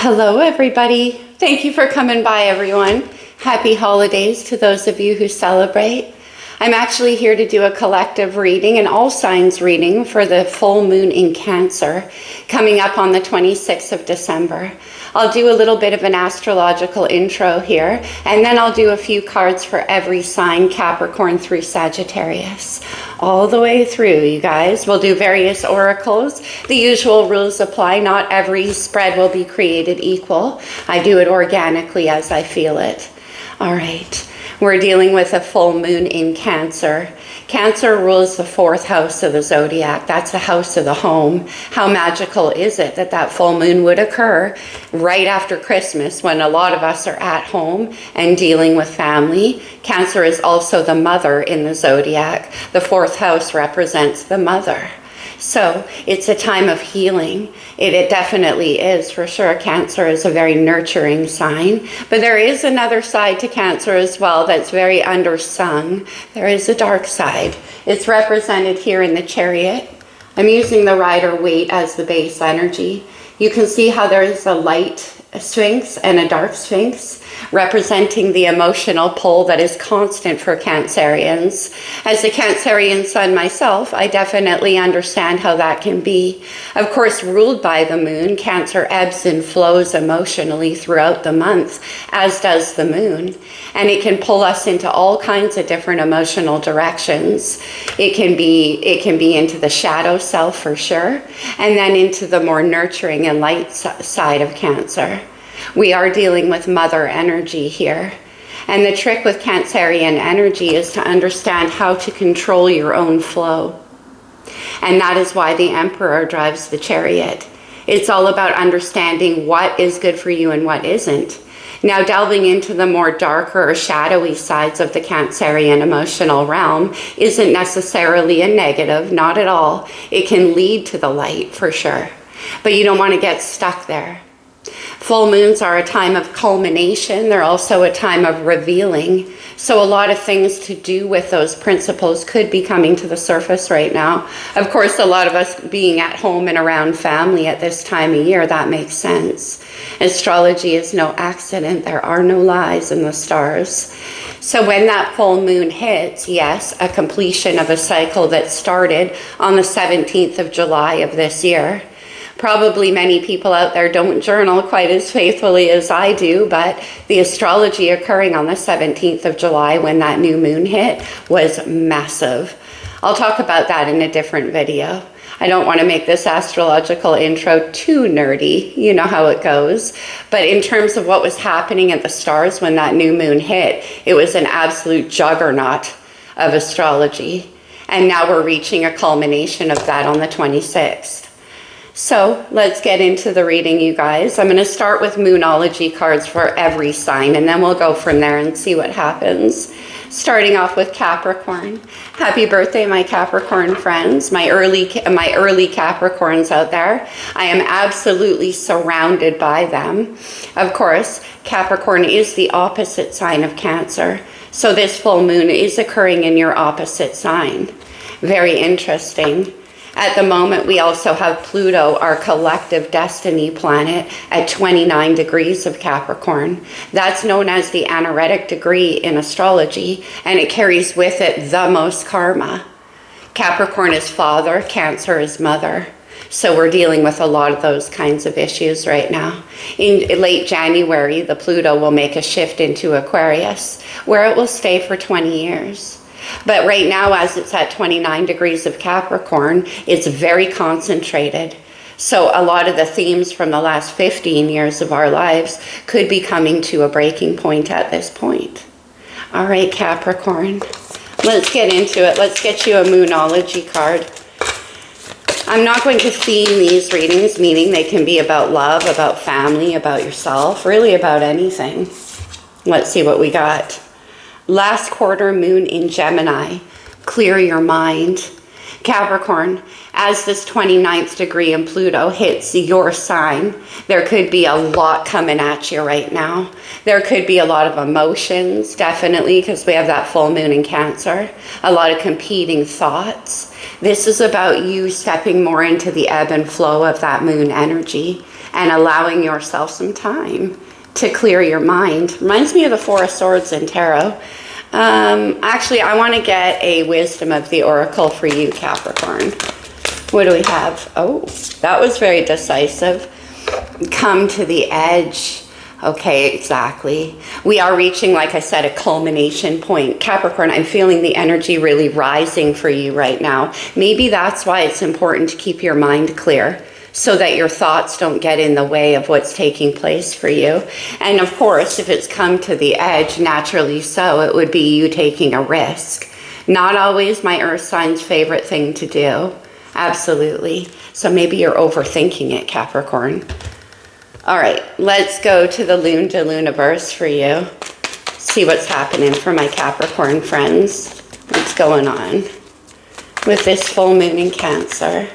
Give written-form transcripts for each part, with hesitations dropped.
Hello, everybody. Thank you for coming by, everyone. Happy holidays to those of you who celebrate. I'm actually here to do a collective reading, an all signs reading for the full moon in Cancer coming up on the 26th of December. I'll do a little bit of an astrological intro here, and then I'll do a few cards for every sign, Capricorn through Sagittarius. All the way through, you guys. We'll do various oracles. The usual rules apply. Not every spread will be created equal. I do it organically as I feel it. All right. We're dealing with a full moon in Cancer. Cancer rules the fourth house of the zodiac. That's the house of the home. How magical is it that that full moon would occur right after Christmas when a lot of us are at home and dealing with family? Cancer is also the mother in the zodiac. The fourth house represents the mother. So it's a time of healing. It definitely is, for sure. Cancer is a very nurturing sign. But there is another side to Cancer as well that's very undersung. There is a dark side. It's represented here in the Chariot. I'm using the Rider-Waite as the base energy. You can see how there is a light Sphinx and a dark Sphinx, representing the emotional pull that is constant for Cancerians. As a Cancerian sun myself, I definitely understand how that can be. Of course, ruled by the moon, Cancer ebbs and flows emotionally throughout the month, as does the moon. And it can pull us into all kinds of different emotional directions. It can be into the shadow self for sure, and then into the more nurturing and light side of Cancer. We are dealing with mother energy here. And the trick with Cancerian energy is to understand how to control your own flow. And that is why the Emperor drives the Chariot. It's all about understanding what is good for you and what isn't. Now, delving into the more darker or shadowy sides of the Cancerian emotional realm isn't necessarily a negative, not at all. It can lead to the light for sure. But you don't want to get stuck there. Full moons are a time of culmination. They're also a time of revealing. So a lot of things to do with those principles could be coming to the surface right now. Of course, a lot of us being at home and around family at this time of year, that makes sense. Astrology is no accident. There are no lies in the stars. So when that full moon hits, yes, a completion of a cycle that started on the 17th of July of this year. Probably many people out there don't journal quite as faithfully as I do, but the astrology occurring on the 17th of July when that new moon hit was massive. I'll talk about that in a different video. I don't want to make this astrological intro too nerdy. You know how it goes. But in terms of what was happening at the stars when that new moon hit, it was an absolute juggernaut of astrology. And now we're reaching a culmination of that on the 26th. So let's get into the reading, you guys. I'm going to start with Moonology cards for every sign, and then we'll go from there and see what happens. Starting off with Capricorn. Happy birthday, my Capricorn friends, my early Capricorns out there. I am absolutely surrounded by them. Of course, Capricorn is the opposite sign of Cancer. So this full moon is occurring in your opposite sign. Very interesting. At the moment, we also have Pluto, our collective destiny planet, at 29 degrees of Capricorn. That's known as the anaretic degree in astrology, and it carries with it the most karma. Capricorn is father, Cancer is mother. So we're dealing with a lot of those kinds of issues right now. In late January, the Pluto will make a shift into Aquarius, where it will stay for 20 years. But right now, as it's at 29 degrees of Capricorn, it's very concentrated. So a lot of the themes from the last 15 years of our lives could be coming to a breaking point at this point. All right, Capricorn, let's get into it. Let's get you a Moonology card. I'm not going to theme these readings, meaning they can be about love, about family, about yourself, really about anything. Let's see what we got. Last quarter moon in Gemini, clear your mind. Capricorn, as this 29th degree in Pluto hits your sign, there could be a lot coming at you right now. There could be a lot of emotions, definitely, because we have that full moon in Cancer. A lot of competing thoughts. This is about you stepping more into the ebb and flow of that moon energy and allowing yourself some time to clear your mind. Reminds me of the Four of Swords in tarot. Actually, I want to get a wisdom of the oracle for you, Capricorn. What do we have? Oh, that was very decisive. Come to the edge. Okay, exactly. We are reaching, like I said, a culmination point. Capricorn, I'm feeling the energy really rising for you right now. Maybe that's why it's important to keep your mind clear, so that your thoughts don't get in the way of what's taking place for you. And of course, if it's come to the edge, naturally so, it would be you taking a risk. Not always my earth sign's favorite thing to do. Absolutely. So maybe you're overthinking it, Capricorn. All right, let's go to the Lune de Luniverse for you. See what's happening for my Capricorn friends. What's going on with this full moon in Cancer?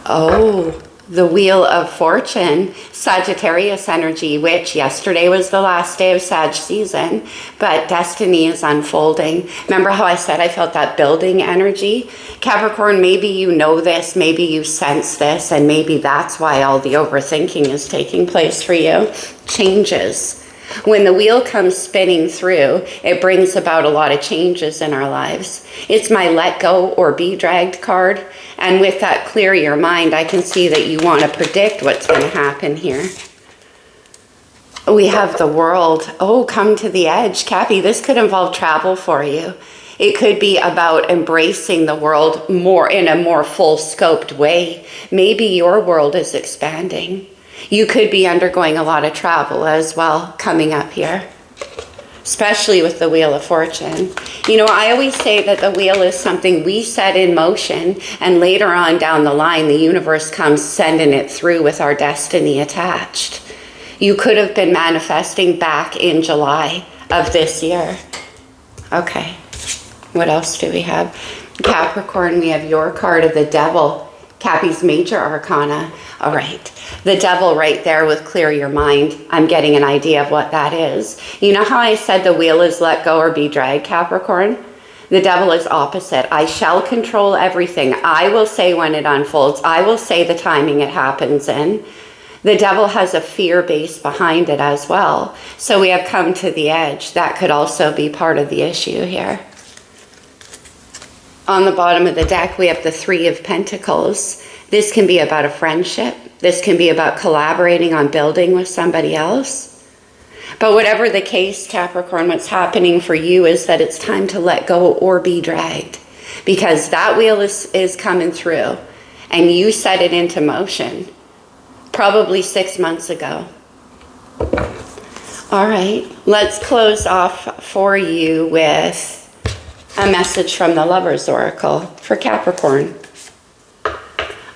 Oh, the Wheel of Fortune, Sagittarius energy, which yesterday was the last day of Sag season, but destiny is unfolding. Remember how I said I felt that building energy? Capricorn, maybe you know this, maybe you sense this, and maybe that's why all the overthinking is taking place for you. Changes. When the wheel comes spinning through, it brings about a lot of changes in our lives. It's my let go or be dragged card. And with that clear your mind, I can see that you want to predict what's going to happen here. We have the World. Oh, come to the edge. Cappy, this could involve travel for you. It could be about embracing the world more in a more full-scoped way. Maybe your world is expanding. You could be undergoing a lot of travel as well coming up here, especially with the Wheel of Fortune. You know, I always say that the wheel is something we set in motion, and later on down the line, the universe comes sending it through with our destiny attached. You could have been manifesting back in July of this year. Okay, what else do we have? Capricorn, we have your card of the Devil. Cappy's major arcana. All right. The Devil right there with clear your mind. I'm getting an idea of what that is. You know how I said the wheel is let go or be dragged, Capricorn? The Devil is opposite. I shall control everything. I will say when it unfolds. I will say the timing it happens in. The Devil has a fear base behind it as well. So we have come to the edge. That could also be part of the issue here. On the bottom of the deck, we have the Three of Pentacles. This can be about a friendship. This can be about collaborating on building with somebody else. But whatever the case, Capricorn, what's happening for you is that it's time to let go or be dragged, because that wheel is coming through and you set it into motion probably 6 months ago. All right, let's close off for you with a message from the Lover's Oracle for Capricorn.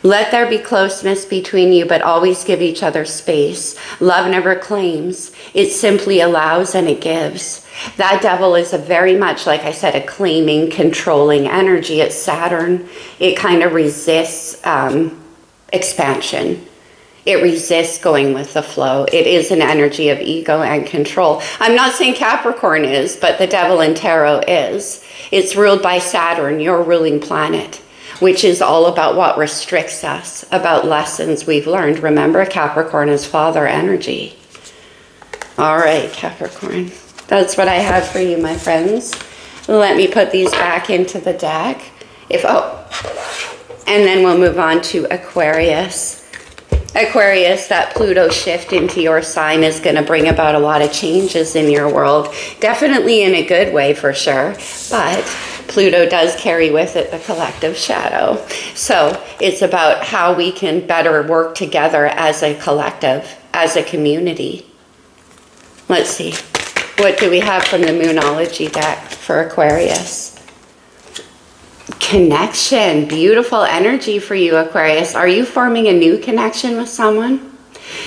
Let there be closeness between you, but always give each other space. Love never claims. It simply allows and it gives. That Devil is a very much, like I said, a claiming, controlling energy. It's Saturn. It kind of resists expansion. It resists going with the flow. It is an energy of ego and control. I'm not saying Capricorn is, but the Devil in tarot is. It's ruled by Saturn, your ruling planet, which is all about what restricts us, about lessons we've learned. Remember, Capricorn is father energy. All right, Capricorn. That's what I have for you, my friends. Let me put these back into the deck. And then we'll move on to Aquarius. Aquarius, that Pluto shift into your sign is going to bring about a lot of changes in your world. Definitely in a good way for sure, but Pluto does carry with it the collective shadow. So it's about how we can better work together as a collective, as a community. Let's see. What do we have from the Moonology deck for Aquarius? Connection. Beautiful energy for you, Aquarius. Are you forming a new connection with someone?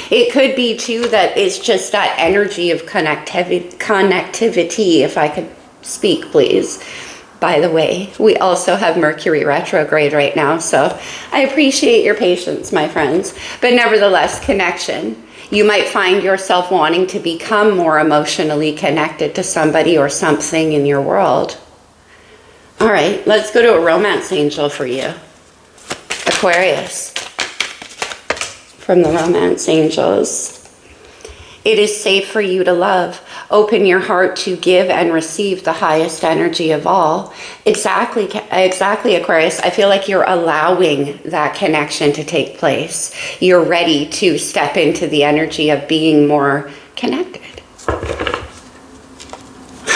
It could be too that it's just that energy of connectivity, if I could speak, please. By the way, we also have Mercury retrograde right now, so I appreciate your patience, my friends. But nevertheless, connection. You might find yourself wanting to become more emotionally connected to somebody or something in your world. All right, let's go to a romance angel for you. Aquarius. from the romance angels. It is safe for you to love. Open your heart to give and receive the highest energy of all. Exactly, Aquarius. I feel like you're allowing that connection to take place. You're ready to step into the energy of being more connected.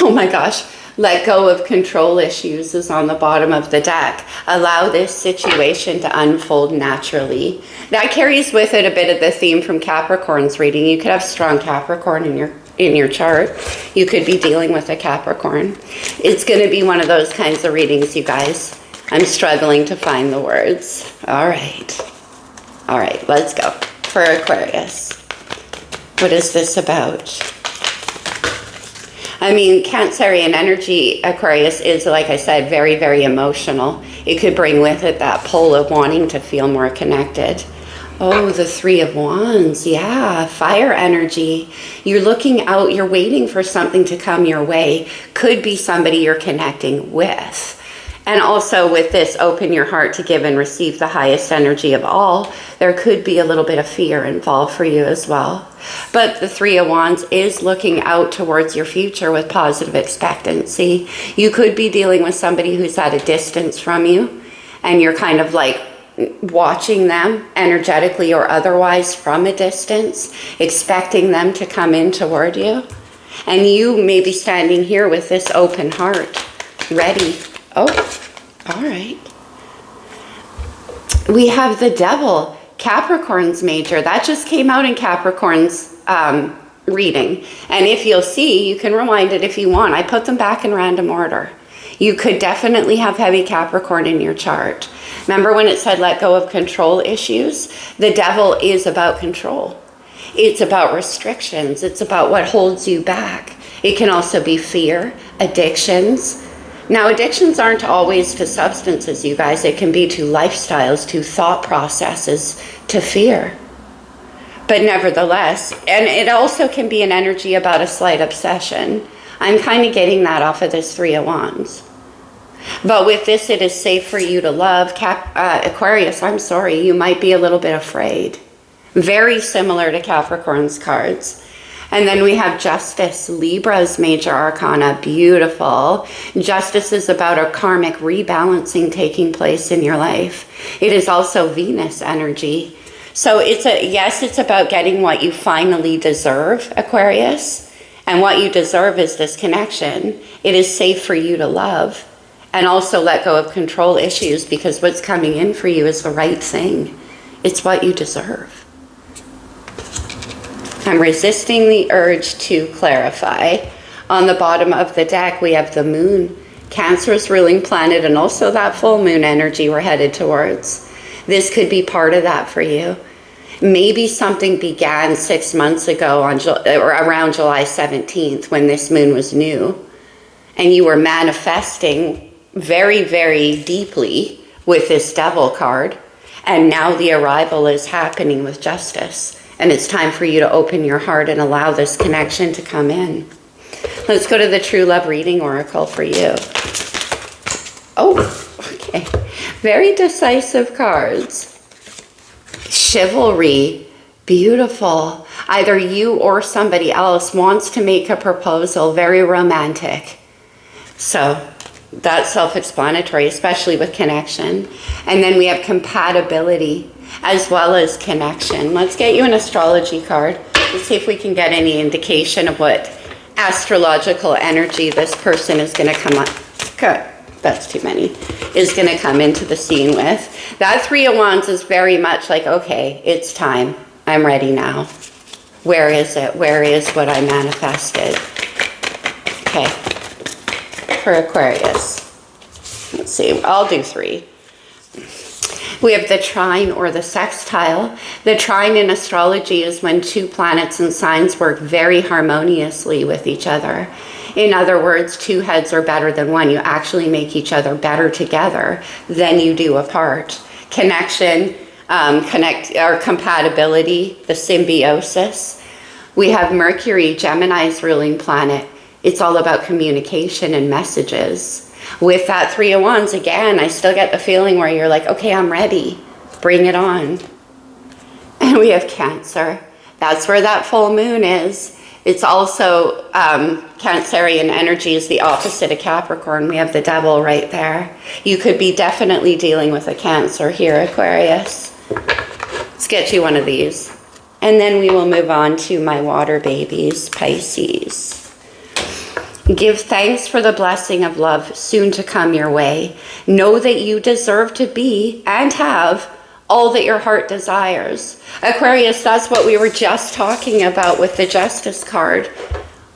Oh my gosh. Let go of control issues is on the bottom of the deck. Allow this situation to unfold naturally. That carries with it a bit of the theme from Capricorn's reading. You could have strong Capricorn in your chart. You could be dealing with a Capricorn. It's going to be one of those kinds of readings, you guys. I'm struggling to find the words. All right, let's go. For Aquarius, what is this about? I mean, Cancerian energy, Aquarius, is, like I said, very, very emotional. It could bring with it that pull of wanting to feel more connected. Oh, the Three of Wands. Yeah, fire energy. You're looking out, you're waiting for something to come your way. Could be somebody you're connecting with. And also with this, open your heart to give and receive the highest energy of all. There could be a little bit of fear involved for you as well. But the Three of Wands is looking out towards your future with positive expectancy. You could be dealing with somebody who's at a distance from you, and you're kind of like watching them energetically or otherwise from a distance, expecting them to come in toward you. And you may be standing here with this open heart, ready. Oh, all right. We have the Devil, Capricorn's major. That just came out in Capricorn's reading. And if you'll see, you can rewind it if you want. I put them back in random order. You could definitely have heavy Capricorn in your chart. Remember when it said let go of control issues? The Devil is about control. It's about restrictions. It's about what holds you back. It can also be fear, addictions. Now, addictions aren't always to substances, you guys. It can be to lifestyles, to thought processes, to fear. But nevertheless, and it also can be an energy about a slight obsession. I'm kind of getting that off of this Three of Wands. But with this, it is safe for you to love. Aquarius, I'm sorry, you might be a little bit afraid. Very similar to Capricorn's cards. And then we have Justice, Libra's major arcana. Beautiful. Justice is about a karmic rebalancing taking place in your life. It is also Venus energy. So it's about getting what you finally deserve, Aquarius. And what you deserve is this connection. It is safe for you to love. And also let go of control issues, because what's coming in for you is the right thing. It's what you deserve. I'm resisting the urge to clarify. On the bottom of the deck, we have the Moon, Cancer's ruling planet, and also that full moon energy we're headed towards. This could be part of that for you. Maybe something began 6 months ago or around July 17th when this moon was new, and you were manifesting very, very deeply with this Devil card, and now the arrival is happening with Justice. And it's time for you to open your heart and allow this connection to come in. Let's go to the True Love Reading Oracle for you. Oh, okay. Very decisive cards. Chivalry. Beautiful. Either you or somebody else wants to make a proposal. Very romantic. So that's self-explanatory, especially with connection. And then we have compatibility as well as connection. Let's get you an astrology card. Let's see if we can get any indication of what astrological energy this person is going to come up. Good. That's too many. Is going to come into the scene with. That Three of Wands is very much like, okay, it's time. I'm ready now. Where is it? Where is what I manifested? Okay. For Aquarius. Let's see. I'll do 3. We have the trine or the sextile. The trine in astrology is when 2 planets and signs work very harmoniously with each other. In other words, 2 heads are better than 1. You actually make each other better together than you do apart. Connection, compatibility, the symbiosis. We have Mercury, Gemini's ruling planet. It's all about communication and messages. With that Three of Wands, again, I still get the feeling where you're like, okay, I'm ready. Bring it on. And we have Cancer. That's where that full moon is. It's also Cancerian energy is the opposite of Capricorn. We have the devil right there. You could be definitely dealing with a Cancer here, Aquarius. Let's get you one of these. And then we will move on to my water babies, Pisces. Give thanks for the blessing of love soon to come your way. Know that you deserve to be and have all that your heart desires. Aquarius, that's what we were just talking about with the Justice card.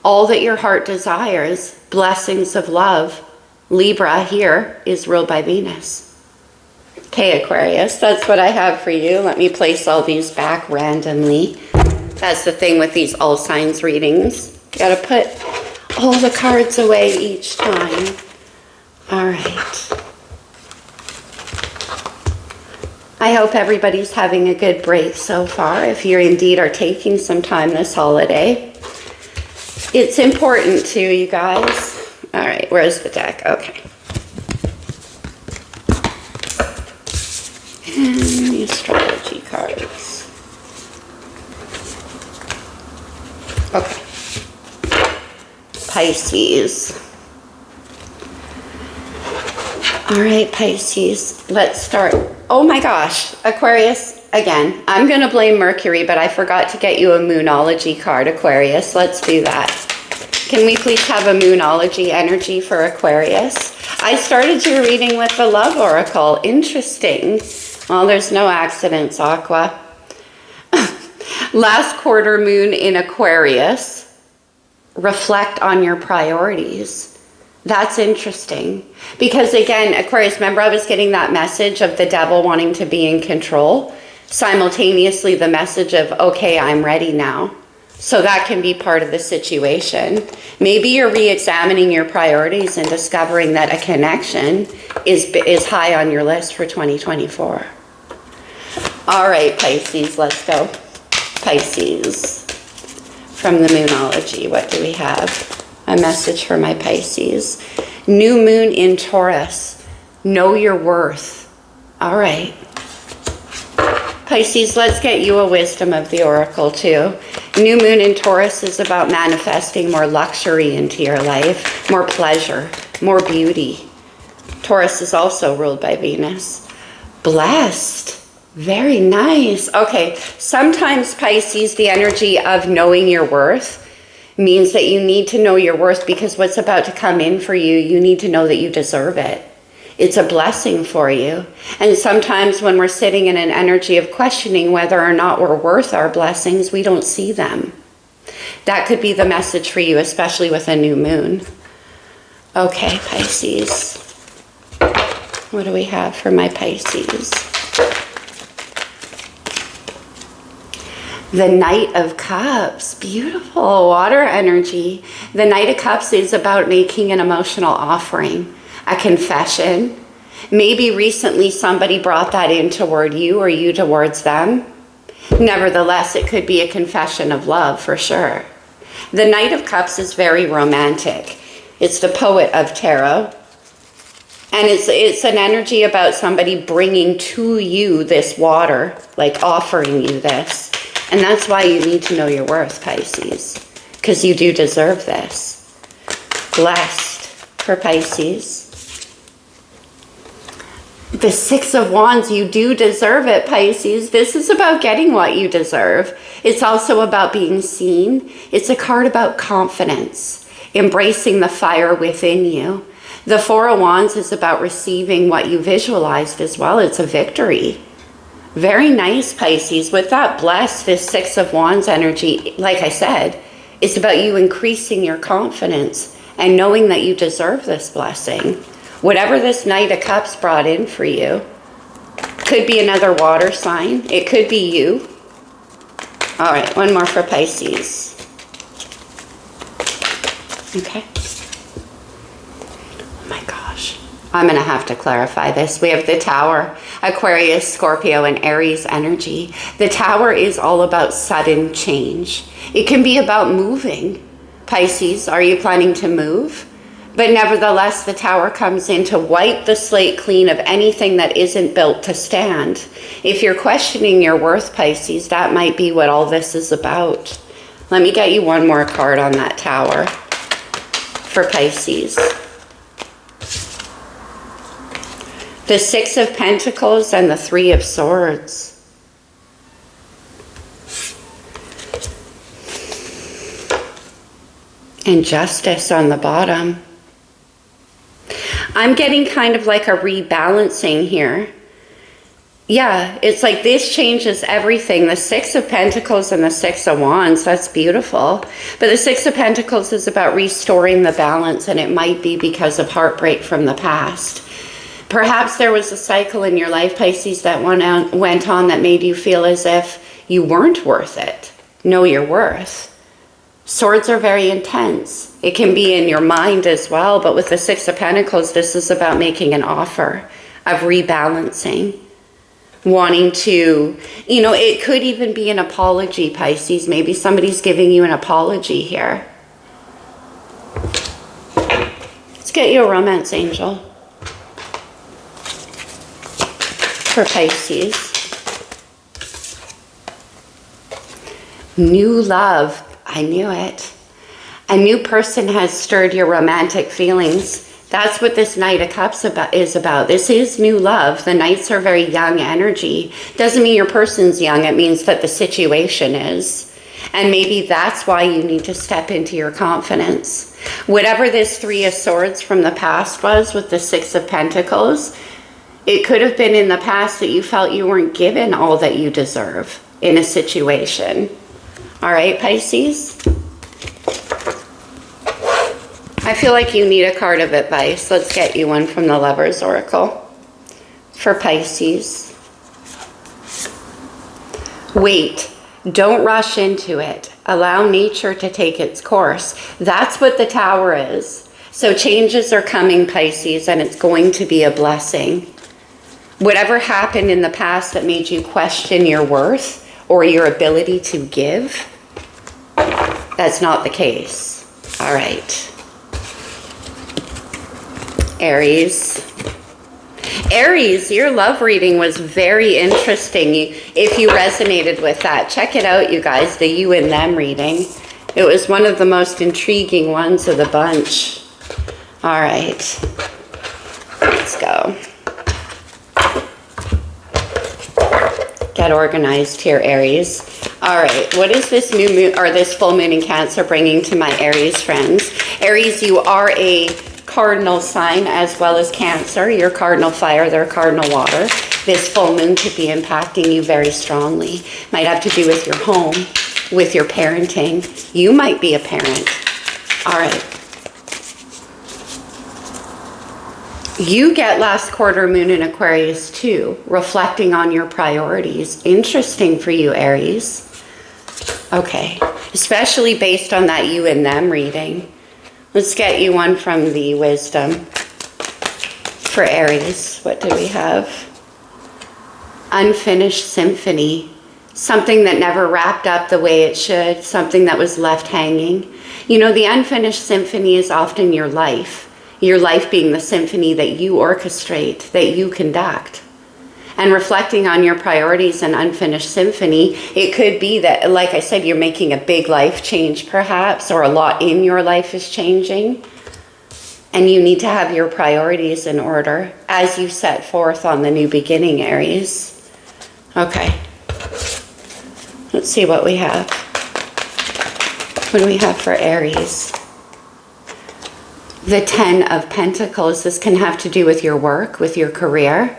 All that your heart desires, blessings of love. Libra here is ruled by Venus. Okay, Aquarius, that's what I have for you. Let me place all these back randomly. That's the thing with these all signs readings. You gotta put all the cards away each time. All right. I hope everybody's having a good break so far, if you indeed are taking some time this holiday. It's important to you guys. All right, where's the deck? Okay. And the astrology cards. Okay. Pisces. All right, Pisces, let's start. Oh my gosh, Aquarius, again, I'm going to blame Mercury, but I forgot to get you a Moonology card, Aquarius. Let's do that. Can we please have a Moonology energy for Aquarius? I started your reading with the Love Oracle. Interesting. Well, there's no accidents, Aqua. Last quarter moon in Aquarius. Reflect on your priorities. That's interesting. Because again, Aquarius, remember I was getting that message of the devil wanting to be in control. Simultaneously, the message of, okay, I'm ready now. So that can be part of the situation. Maybe you're re-examining your priorities and discovering that a connection is high on your list for 2024. All right, Pisces, let's go. Pisces. From the Moonology, what do we have? A message for my Pisces. New moon in Taurus. Know your worth. All right. Pisces, let's get you a wisdom of the oracle too. New moon in Taurus is about manifesting more luxury into your life, more pleasure, more beauty. Taurus is also ruled by Venus. Blessed. Very nice. Okay, sometimes Pisces, the energy of knowing your worth means that you need to know your worth because what's about to come in for you, you need to know that you deserve it. It's a blessing for you. And sometimes when we're sitting in an energy of questioning whether or not we're worth our blessings, we don't see them. That could be the message for you, especially with a new moon. Okay, Pisces. What do we have for my Pisces? The Knight of Cups, beautiful water energy. The Knight of Cups is about making an emotional offering, a confession. Maybe recently somebody brought that in toward you or you towards them. Nevertheless, it could be a confession of love for sure. The Knight of Cups is very romantic. It's the poet of tarot. And it's an energy about somebody bringing to you this water, like offering you this. And that's why you need to know your worth, Pisces, because you do deserve this. Blessed for Pisces. The Six of Wands, you do deserve it, Pisces. This is about getting what you deserve. It's also about being seen. It's a card about confidence, embracing the fire within you. The Four of Wands is about receiving what you visualized as well. It's a victory. Very nice, Pisces. With that blessed, this Six of Wands energy, like I said, it's about you increasing your confidence and knowing that you deserve this blessing. Whatever this Knight of Cups brought in for you, could be another water sign. It could be you. All right, one more for Pisces. Okay. Oh my gosh. I'm going to have to clarify this. We have the Tower, Aquarius, Scorpio, and Aries energy. The Tower is all about sudden change. It can be about moving. Pisces, are you planning to move? But nevertheless, the Tower comes in to wipe the slate clean of anything that isn't built to stand. If you're questioning your worth, Pisces, that might be what all this is about. Let me get you one more card on that Tower for Pisces. The Six of Pentacles and the Three of Swords. And Justice on the bottom. I'm getting kind of like a rebalancing here. Yeah, it's like this changes everything. The Six of Pentacles and the Six of Wands, that's beautiful. But the Six of Pentacles is about restoring the balance, and it might be because of heartbreak from the past. Perhaps there was a cycle in your life, Pisces, that went on that made you feel as if you weren't worth it. Know your worth. Swords are very intense. It can be in your mind as well, but with the Six of Pentacles, this is about making an offer of rebalancing. Wanting to, you know, it could even be an apology, Pisces. Maybe somebody's giving you an apology here. Let's get you a romance angel for Pisces. New love. I knew it. A new person has stirred your romantic feelings. That's what this Knight of Cups is about. This is new love. The Knights are very young energy. Doesn't mean your person's young. It means that the situation is. And maybe that's why you need to step into your confidence. Whatever this Three of Swords from the past was with the Six of Pentacles, it could have been in the past that you felt you weren't given all that you deserve in a situation. All right, Pisces? I feel like you need a card of advice. Let's get you one from the Lover's Oracle for Pisces. Wait. Don't rush into it. Allow nature to take its course. That's what the Tower is. So changes are coming, Pisces, and it's going to be a blessing. Whatever happened in the past that made you question your worth or your ability to give, that's not the case. All right. Aries. Aries, your love reading was very interesting. If you resonated with that, check it out, you guys, the you and them reading. It was one of the most intriguing ones of the bunch. All right. Let's go. Get organized here, Aries. All right, what is this new moon or this full moon in Cancer bringing to my Aries friends? Aries, you are a cardinal sign as well as Cancer. You're cardinal fire, they're cardinal water. This full moon could be impacting you very strongly. Might have to do with your home, with your parenting. You might be a parent. All right. You get last quarter moon in Aquarius too, reflecting on your priorities. Interesting for you, Aries. Okay, especially based on that you and them reading. Let's get you one from the Wisdom for Aries. What do we have? Unfinished symphony. Something that never wrapped up the way it should. Something that was left hanging. You know, the unfinished symphony is often your life. Your life being the symphony that you orchestrate, that you conduct. And reflecting on your priorities and unfinished symphony, it could be that, like I said, you're making a big life change perhaps, or a lot in your life is changing. And you need to have your priorities in order as you set forth on the new beginning, Aries. Okay. Let's see what we have. What do we have for Aries? The Ten of Pentacles. This can have to do with your work, with your career.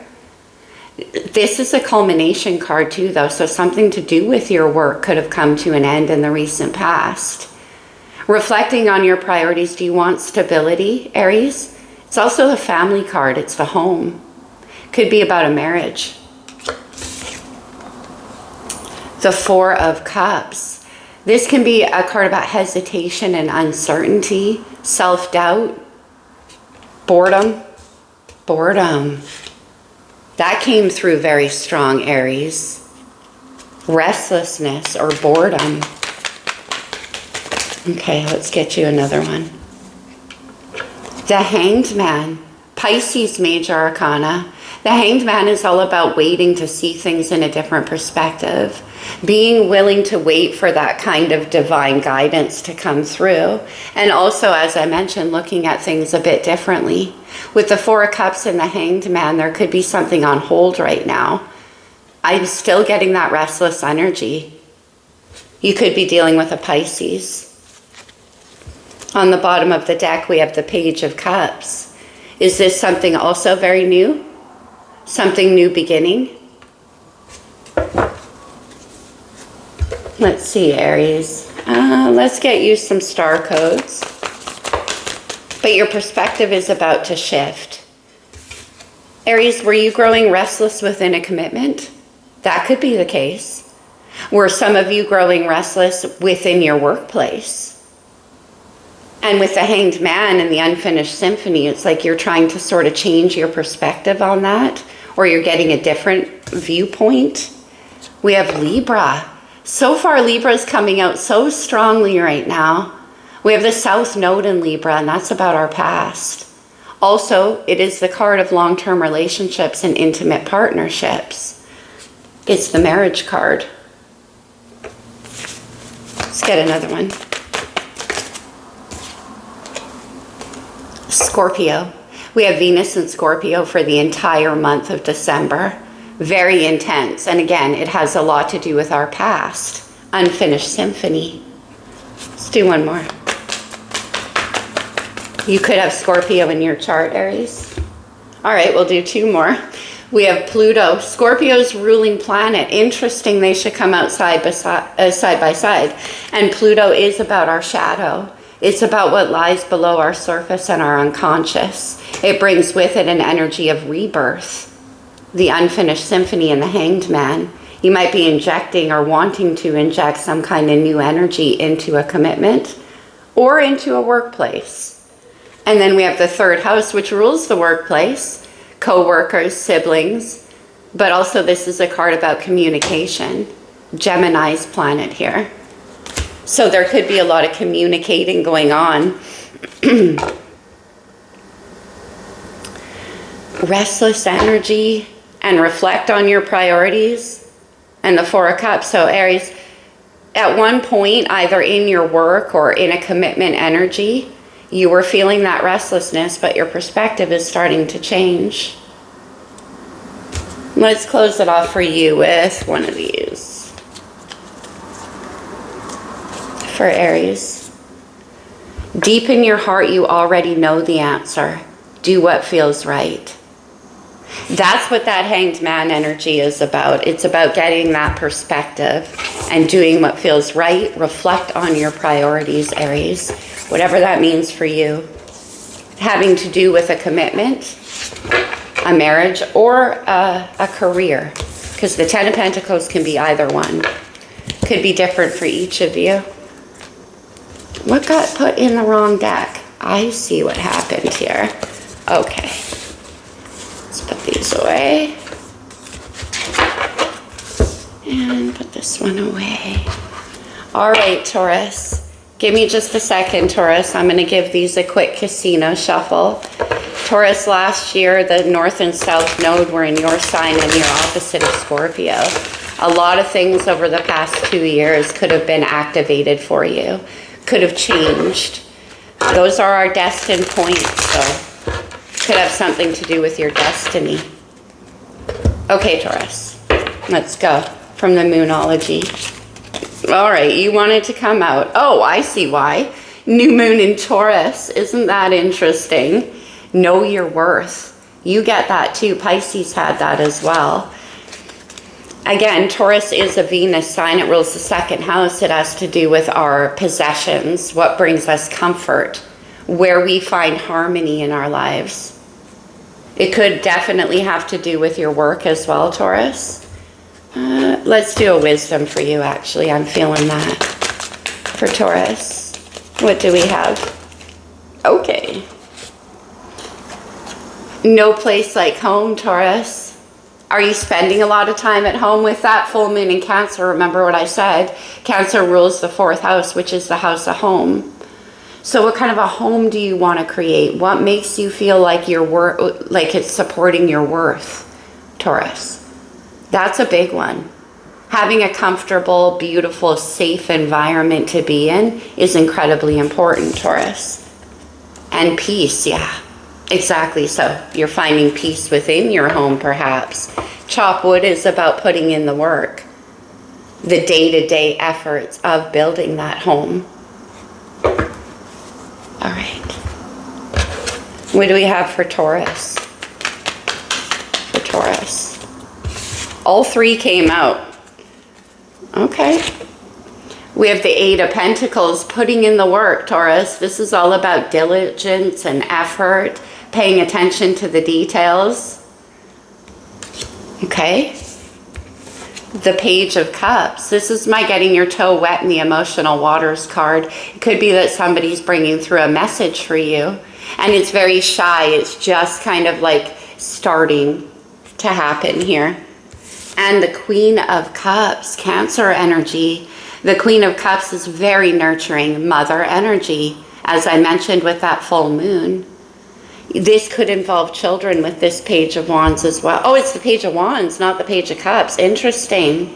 This is a culmination card too, though, so something to do with your work could have come to an end in the recent past. Reflecting on your priorities, do you want stability, Aries? It's also the family card, it's the home. Could be about a marriage. The Four of Cups. This can be a card about hesitation and uncertainty, self-doubt, boredom. Boredom. That came through very strong, Aries. Restlessness or boredom. Okay, let's get you another one. The Hanged Man, Pisces major arcana. The Hanged Man is all about waiting to see things in a different perspective, being willing to wait for that kind of divine guidance to come through. And also, as I mentioned, looking at things a bit differently. With the Four of Cups and the Hanged Man, there could be something on hold right now. I'm still getting that restless energy. You could be dealing with a Pisces. On the bottom of the deck, we have the Page of Cups. Is this something also very new? Something new beginning? Let's see, Aries. Let's get you some star codes. But your perspective is about to shift. Aries, were you growing restless within a commitment? That could be the case. Were some of you growing restless within your workplace? And with the Hanged Man and the Unfinished Symphony, it's like you're trying to sort of change your perspective on that, or you're getting a different viewpoint. We have Libra. So far, Libra is coming out so strongly right now. We have the South Node in Libra, and that's about our past. Also, it is the card of long-term relationships and intimate partnerships. It's the marriage card. Let's get another one. Scorpio. We have Venus in Scorpio for the entire month of December. Very intense. And again, it has a lot to do with our past. Unfinished Symphony. Let's do one more. You could have Scorpio in your chart, Aries. All right, we'll do two more. We have Pluto, Scorpio's ruling planet. Interesting, they should come out side by side. And Pluto is about our shadow. It's about what lies below our surface and our unconscious. It brings with it an energy of rebirth. The Unfinished Symphony and the Hanged Man. You might be injecting or wanting to inject some kind of new energy into a commitment or into a workplace. And then we have the third house, which rules the workplace, co-workers, siblings, but also this is a card about communication. Gemini's planet here. So there could be a lot of communicating going on. Restless energy, and reflect on your priorities. And the Four of Cups. So Aries, at one point, either in your work or in a commitment energy, you were feeling that restlessness, but your perspective is starting to change. Let's close it off for you with one of these. For Aries, deep in your heart, you already know the answer. Do what feels right. That's what that Hanged Man energy is about. It's about getting that perspective and doing what feels right. Reflect on your priorities, Aries, whatever that means for you. Having to do with a commitment, a marriage, or a career, because the Ten of Pentacles can be either one. Could be different for each of you. What got put in the wrong deck? I see what happened here. Okay. Let's put these away. And put this one away. All right, Taurus. Give me just a second, Taurus. I'm going to give these a quick casino shuffle. Taurus, last year, the North and South Node were in your sign and your opposite of Scorpio. A lot of things over the past 2 years could have been activated for you. Could have changed. Those are our destined points, so could have something to do with your destiny. Okay, Taurus, let's go from the Moonology. All right, you wanted to come out. Oh, I see why. New moon in Taurus. Isn't that interesting? Know your worth. You get that too. Pisces had that as well. Again, Taurus is a Venus sign. It rules the second house. It has to do with our possessions, what brings us comfort, where we find harmony in our lives. It could definitely have to do with your work as well, Taurus. Let's do a wisdom for you, actually. I'm feeling that. For Taurus, what do we have? Okay. No place like home, Taurus. Are you spending a lot of time at home with that full moon in Cancer? Remember what I said. Cancer rules the fourth house, which is the house of home. So what kind of a home do you want to create? What makes you feel like like it's supporting your worth, Taurus? That's a big one. Having a comfortable, beautiful, safe environment to be in is incredibly important, Taurus. And peace, yeah, exactly. So you're finding peace within your home, perhaps. Chop wood is about putting in the work, the day-to-day efforts of building that home. All right. What do we have for Taurus? For Taurus. All three came out. Okay. We have the Eight of Pentacles, putting in the work, Taurus. This is all about diligence and effort, paying attention to the details. Okay. The Page of Cups. This is my getting your toe wet in the emotional waters card. It could be that somebody's bringing through a message for you, and it's very shy. It's just kind of like starting to happen here. And the Queen of Cups, Cancer energy. The Queen of Cups is very nurturing, mother energy, as I mentioned with that full moon. This could involve children with this Page of Wands as well. Oh, it's the Page of Wands, not the Page of Cups. Interesting.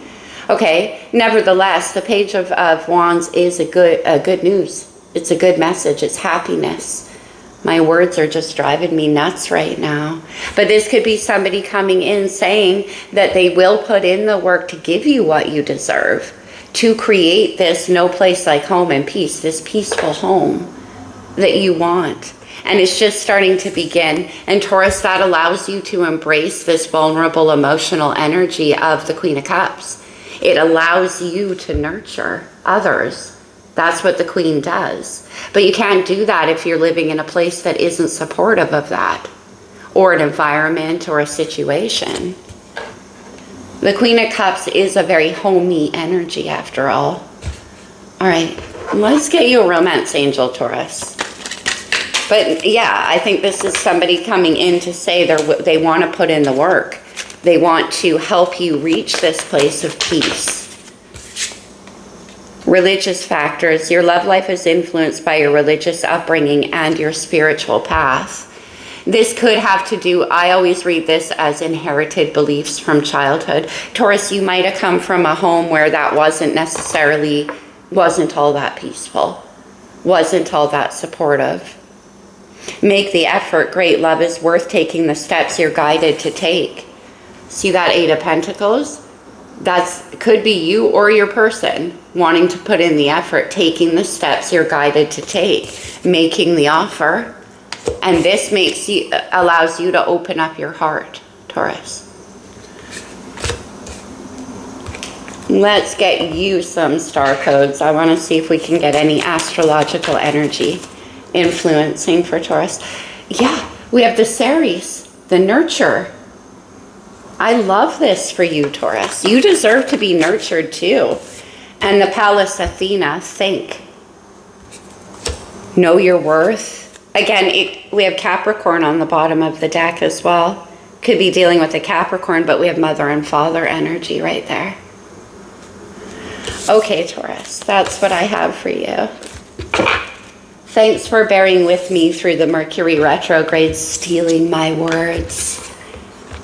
Okay, nevertheless, the Page of Wands is a good news. It's a good message. It's happiness. My words are just driving me nuts right now. But this could be somebody coming in saying that they will put in the work to give you what you deserve, to create this no place like home and peace, this peaceful home that you want. And it's just starting to begin. And Taurus, that allows you to embrace this vulnerable emotional energy of the Queen of Cups. It allows you to nurture others. That's what the Queen does. But you can't do that if you're living in a place that isn't supportive of that, or an environment or a situation. The Queen of Cups is a very homey energy after all. All right, let's get you a romance angel, Taurus. But yeah, I think this is somebody coming in to say they want to put in the work. They want to help you reach this place of peace. Religious factors. Your love life is influenced by your religious upbringing and your spiritual path. This could have to do, I always read this as inherited beliefs from childhood. Taurus, you might have come from a home where that wasn't all that peaceful, wasn't all that supportive. Make the effort. Great love is worth taking the steps you're guided to take. See that Eight of Pentacles? That could be you or your person wanting to put in the effort, taking the steps you're guided to take, making the offer. And this allows you to open up your heart, Taurus. Let's get you some star codes. I want to see if we can get any astrological energy influencing for Taurus. Yeah, we have the Aries, the nurture. I love this for you, Taurus. You deserve to be nurtured too. And the Pallas Athena, think. Know your worth. Again, we have Capricorn on the bottom of the deck as well. Could be dealing with a Capricorn, but we have mother and father energy right there. Okay, Taurus, that's what I have for you. Thanks for bearing with me through the Mercury retrograde, stealing my words.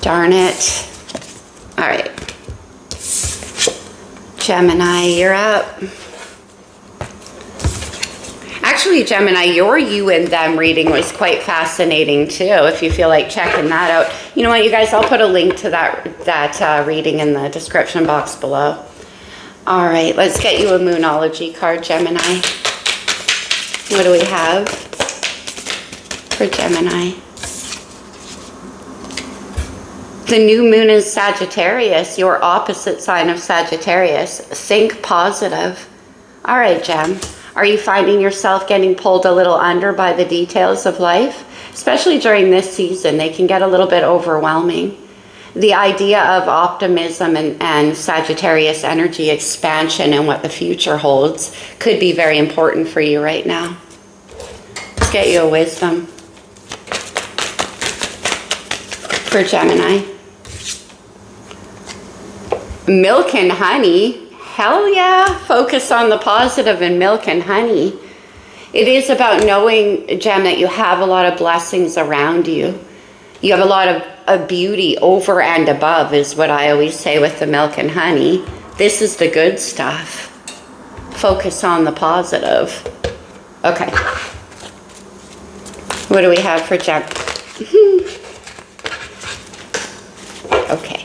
Darn it. All right. Gemini, you're up. Actually, Gemini, your you and them reading was quite fascinating too, if you feel like checking that out. You know what, you guys, I'll put a link to that reading in the description box below. All right, let's get you a Moonology card, Gemini. What do we have for Gemini? The new moon is Sagittarius, your opposite sign of Sagittarius. Think positive. All right, Gem. Are you finding yourself getting pulled a little under by the details of life? Especially during this season, they can get a little bit overwhelming. The idea of optimism and Sagittarius energy expansion and what the future holds could be very important for you right now. Let's get you a wisdom for Gemini. Milk and honey. Hell yeah. Focus on the positive in milk and honey. It is about knowing, Gem, that you have a lot of blessings around you. You have a lot of beauty over and above, is what I always say with the milk and honey. This is the good stuff. Focus on the positive. Okay. What do we have for Gem? Okay.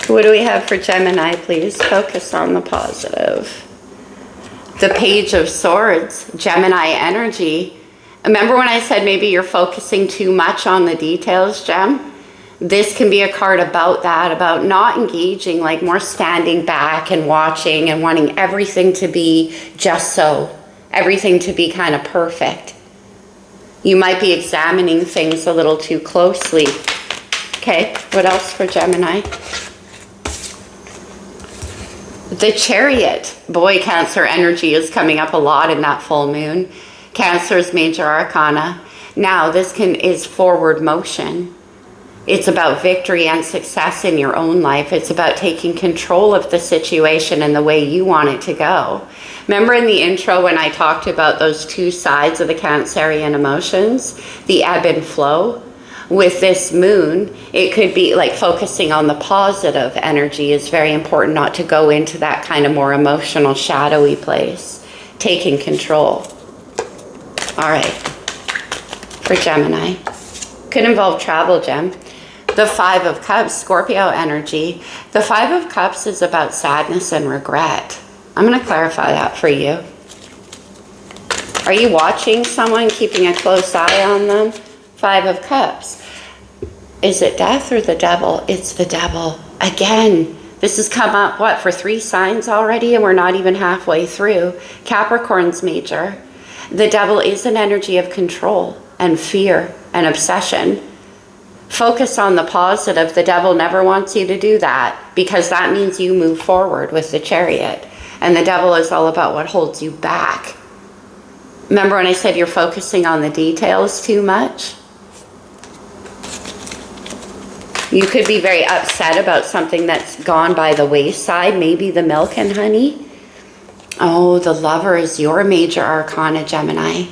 What do we have for Gemini, please? Focus on the positive. The Page of Swords, Gemini energy. Remember when I said maybe you're focusing too much on the details, Gem? This can be a card about that, about not engaging, like more standing back and watching and wanting everything to be just so, everything to be kind of perfect. You might be examining things a little too closely. Okay, what else for Gemini? The Chariot. Boy, Cancer energy is coming up a lot in that full moon. Cancer's major arcana. Now, this is forward motion. It's about victory and success in your own life. It's about taking control of the situation and the way you want it to go. Remember in the intro when I talked about those two sides of the Cancerian emotions, the ebb and flow? With this moon, it could be like focusing on the positive energy is very important, not to go into that kind of more emotional, shadowy place. Taking control. All right. For Gemini. Could involve travel, Gem. The Five of Cups, Scorpio energy. The Five of Cups is about sadness and regret. I'm going to clarify that for you. Are you watching someone, keeping a close eye on them? Five of Cups. Is it death or the devil? It's the devil. Again, this has come up, what, for 3 signs already, and we're not even halfway through. Capricorn's major. The devil is an energy of control and fear and obsession. Focus on the positive. The devil never wants you to do that, because that means you move forward with the Chariot. And the devil is all about what holds you back. Remember when I said you're focusing on the details too much? You could be very upset about something that's gone by the wayside, maybe the milk and honey. Oh, the Lover is your major arcana, Gemini.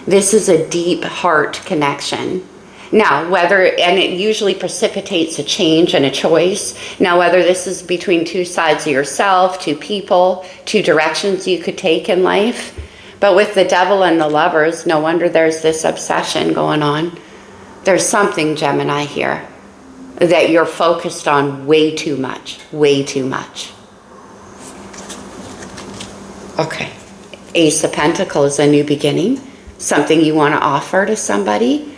This is a deep heart connection. Now, and it usually precipitates a change and a choice. Now, whether this is between 2 sides of yourself, 2 people, 2 directions you could take in life. But with the devil and the Lovers, no wonder there's this obsession going on. There's something, Gemini, here that you're focused on way too much, way too much. Okay. Ace of Pentacles, a new beginning, something you want to offer to somebody.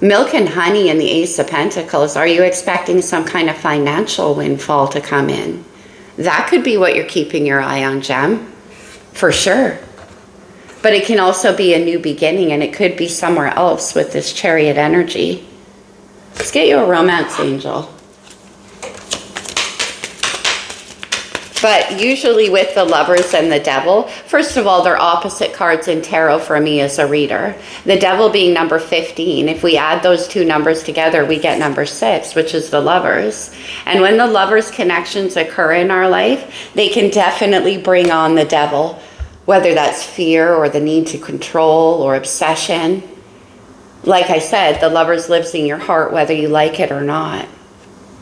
Milk and honey and the Ace of Pentacles, are you expecting some kind of financial windfall to come in? That could be what you're keeping your eye on, Gem, for sure. But it can also be a new beginning, and it could be somewhere else with this Chariot energy. Let's get you a romance angel. But usually with the Lovers and the Devil, first of all, they're opposite cards in tarot for me as a reader. The Devil being number 15. If we add those 2 numbers together, we get number 6, which is the Lovers. And when the Lovers connections occur in our life, they can definitely bring on the Devil, whether that's fear or the need to control or obsession. Like I said, the Lovers lives in your heart whether you like it or not.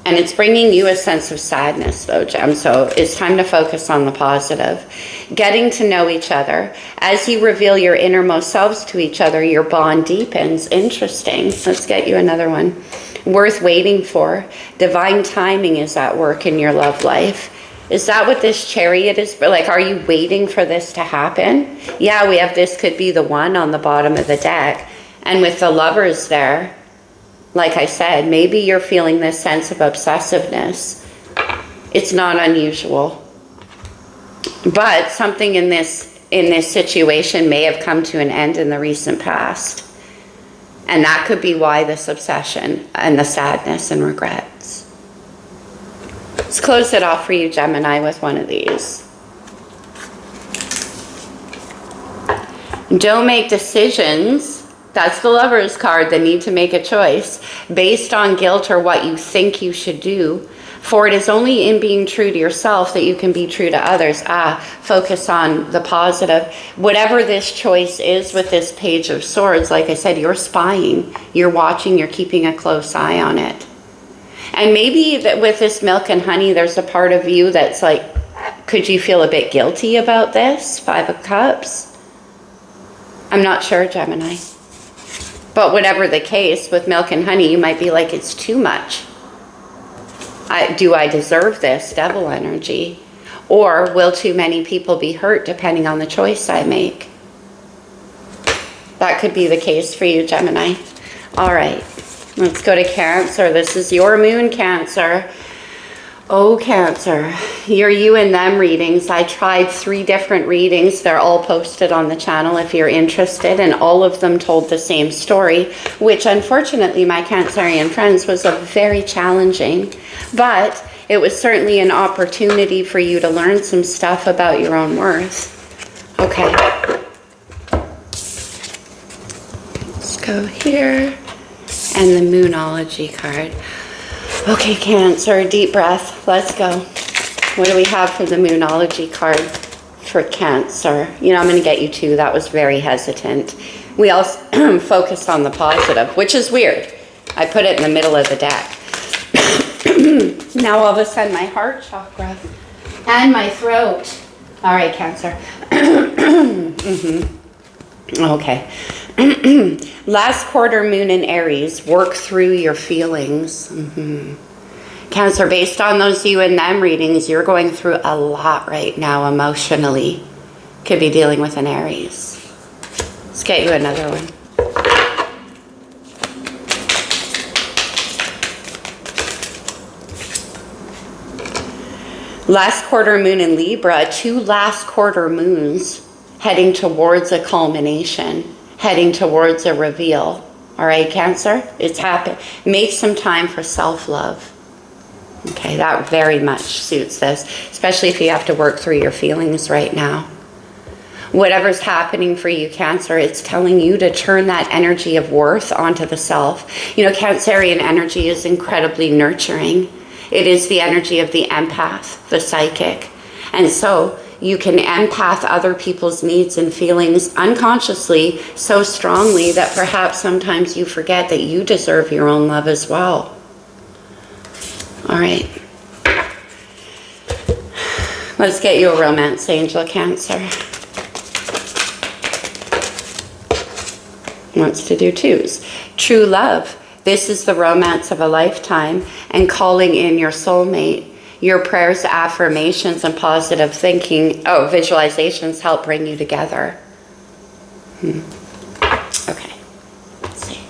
And it's bringing you a sense of sadness though, Gem. So it's time to focus on the positive. Getting to know each other. As you reveal your innermost selves to each other, your bond deepens. Interesting. Let's get you another one. Worth waiting for. Divine timing is at work in your love life. Is that what this Chariot is? Like, are you waiting for this to happen? Yeah, we have this could be the one on the bottom of the deck. And with the Lovers there, like I said, maybe you're feeling this sense of obsessiveness. It's not unusual. But something in this situation may have come to an end in the recent past. And that could be why this obsession and the sadness and regrets. Let's close it off for you, Gemini, with one of these. Don't make decisions. That's the Lovers card, the need to make a choice based on guilt or what you think you should do. For it is only in being true to yourself that you can be true to others. Focus on the positive. Whatever this choice is with this Page of Swords, like I said, you're spying, you're watching, you're keeping a close eye on it. And maybe that with this milk and honey, there's a part of you that's like, could you feel a bit guilty about this? 5 of Cups. I'm not sure, Gemini. But whatever the case, with milk and honey, you might be like, it's too much. Do I deserve this? Devil energy. Or will too many people be hurt depending on the choice I make? That could be the case for you, Gemini. All right, let's go to Cancer. This is your moon, Cancer. Oh, Cancer, your you and them readings. I tried 3 different readings. They're all posted on the channel if you're interested, and all of them told the same story, which unfortunately, my Cancerian friends, was a very challenging, but it was certainly an opportunity for you to learn some stuff about your own worth. Okay. Let's go here, and the Moonology card. Okay, Cancer, deep breath. Let's go. What do we have for the Moonology card for Cancer? You know, I'm going to get you 2. That was very hesitant. We also focused on the positive, which is weird. I put it in the middle of the deck. Now all of a sudden my heart chakra and my throat. All right, Cancer. Okay. Last quarter moon in Aries, work through your feelings. Cancer, based on those you and them readings, you're going through a lot right now emotionally. Could be dealing with an Aries. Let's get you another one. Last quarter moon in Libra, 2 last quarter moons heading towards a culmination, heading towards a reveal. All right, Cancer, it's happened. Make some time for self-love. Okay, that very much suits this, especially if you have to work through your feelings right now. Whatever's happening for you, Cancer, it's telling you to turn that energy of worth onto the self. You know, Cancerian energy is incredibly nurturing. It is the energy of the empath, the psychic. And so you can empath other people's needs and feelings unconsciously so strongly that perhaps sometimes you forget that you deserve your own love as well. All right. Let's get you a romance angel, Cancer. Wants to do 2s. True love. This is the romance of a lifetime, and calling in your soulmate. Your prayers, affirmations, and positive thinking, visualizations help bring you together. Okay, let's see.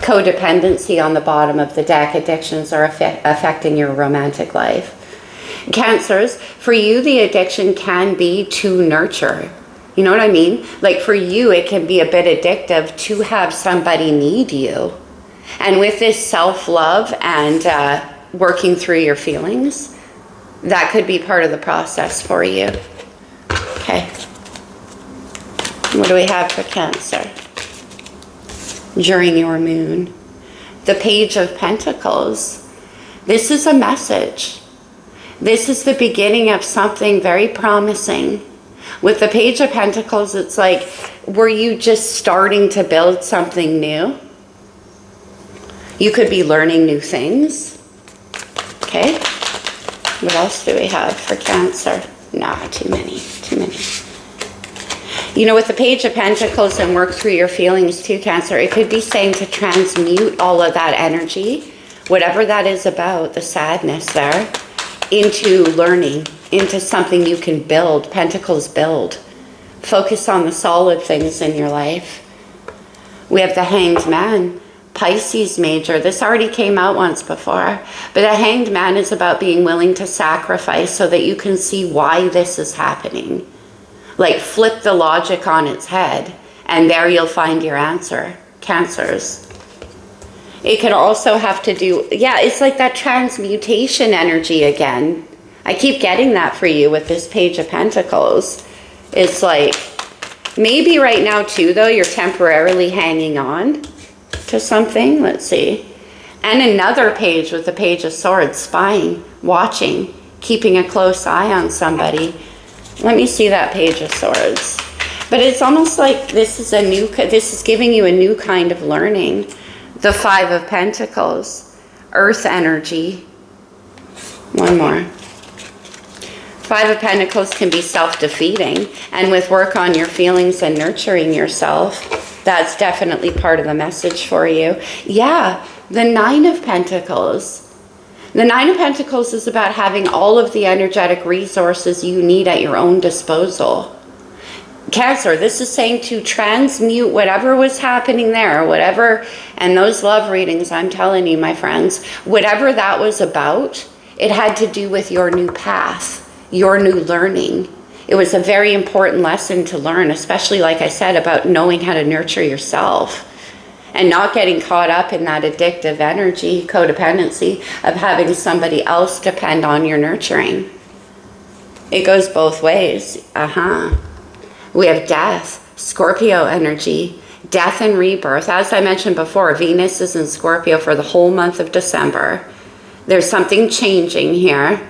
Codependency on the bottom of the deck. Addictions are affecting your romantic life. Cancers, for you, the addiction can be to nurture. You know what I mean? Like for you, it can be a bit addictive to have somebody need you. And with this self-love and working through your feelings, that could be part of the process for you. Okay. What do we have for Cancer during your moon? The Page of Pentacles. This is a message. This is the beginning of something very promising. With the Page of Pentacles, it's like, were you just starting to build something new? You could be learning new things. Okay. What else do we have for Cancer? Nah, too many. You know, with the Page of Pentacles and work through your feelings too, Cancer, it could be saying to transmute all of that energy, whatever that is about, the sadness there, into learning, into something you can build. Pentacles build. Focus on the solid things in your life. We have the Hanged Man. Pisces major. This already came out once before, but a Hanged Man is about being willing to sacrifice so that you can see why this is happening. Like flip the logic on its head, and there you'll find your answer. Cancers. It can also have to do, it's like that transmutation energy again. I keep getting that for you with this Page of Pentacles. It's like, maybe right now too, though, you're temporarily hanging on to something. Let's see. And another page with the Page of Swords, spying, watching, keeping a close eye on somebody. Let me see that Page of Swords. But it's almost like this is giving you a new kind of learning. The Five of Pentacles, Earth energy. One more. Five of Pentacles can be self-defeating, and with work on your feelings and nurturing yourself, that's definitely part of the message for you. Yeah, the Nine of Pentacles. The Nine of Pentacles is about having all of the energetic resources you need at your own disposal. Cancer, this is saying to transmute whatever was happening there, whatever, and those love readings, I'm telling you, my friends, whatever that was about, it had to do with your new path, your new learning. It was a very important lesson to learn, especially, like I said, about knowing how to nurture yourself and not getting caught up in that addictive energy, codependency of having somebody else depend on your nurturing. It goes both ways. We have death, Scorpio energy, death and rebirth. As I mentioned before, Venus is in Scorpio for the whole month of December. There's something changing here.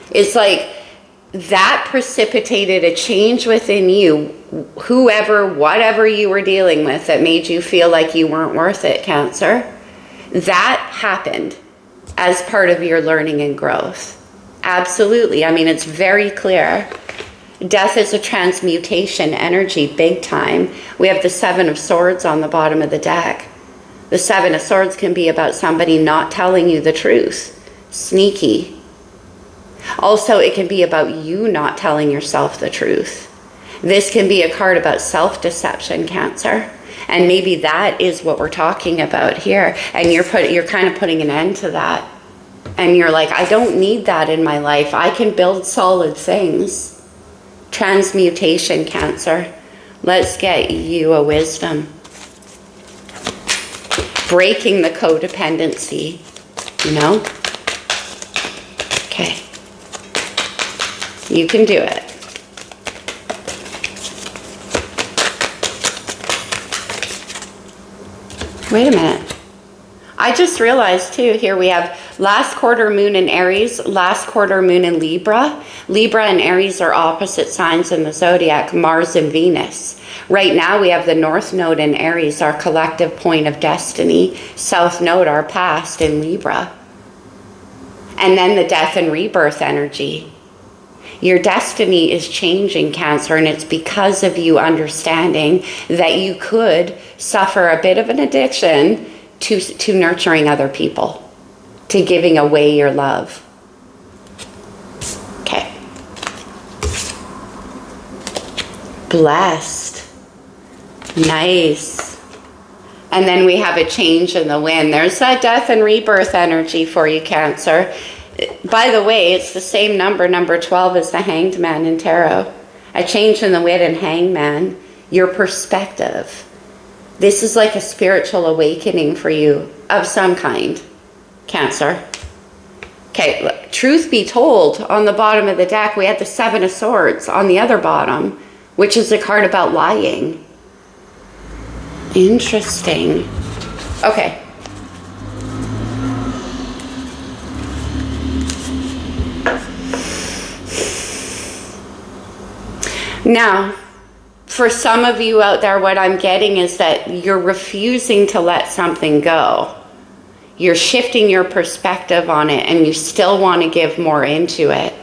It's like that precipitated a change within you, whoever, whatever you were dealing with that made you feel like you weren't worth it, Cancer. That happened as part of your learning and growth. Absolutely. I mean, it's very clear. Death is a transmutation energy, big time. We have the Seven of Swords on the bottom of the deck. The Seven of Swords can be about somebody not telling you the truth. Sneaky. Also, it can be about you not telling yourself the truth. This can be a card about self-deception, Cancer. And maybe that is what we're talking about here. And you're kind of putting an end to that. And you're like, I don't need that in my life. I can build solid things. Transmutation, Cancer. Let's get you a wisdom. Breaking the codependency, you know? Okay. You can do it. Wait a minute. I just realized too, here we have last quarter moon in Aries, last quarter moon in Libra. Libra and Aries are opposite signs in the zodiac, Mars and Venus. Right now we have the North Node in Aries, our collective point of destiny. South Node, our past, in Libra. And then the death and rebirth energy. Your destiny is changing, Cancer, and it's because of you understanding that you could suffer a bit of an addiction to nurturing other people, to giving away your love. Okay. Blessed. Nice. And then we have a change in the wind. There's that death and rebirth energy for you, Cancer. By the way, it's the same number, number 12, as the Hanged Man in Tarot. A change in the wind and Hangman. Your perspective. This is like a spiritual awakening for you of some kind, Cancer. Okay, look, truth be told, on the bottom of the deck, we had the Seven of Swords on the other bottom, which is a card about lying. Interesting. Okay. Now, for some of you out there, what I'm getting is that you're refusing to let something go. You're shifting your perspective on it, and you still want to give more into it.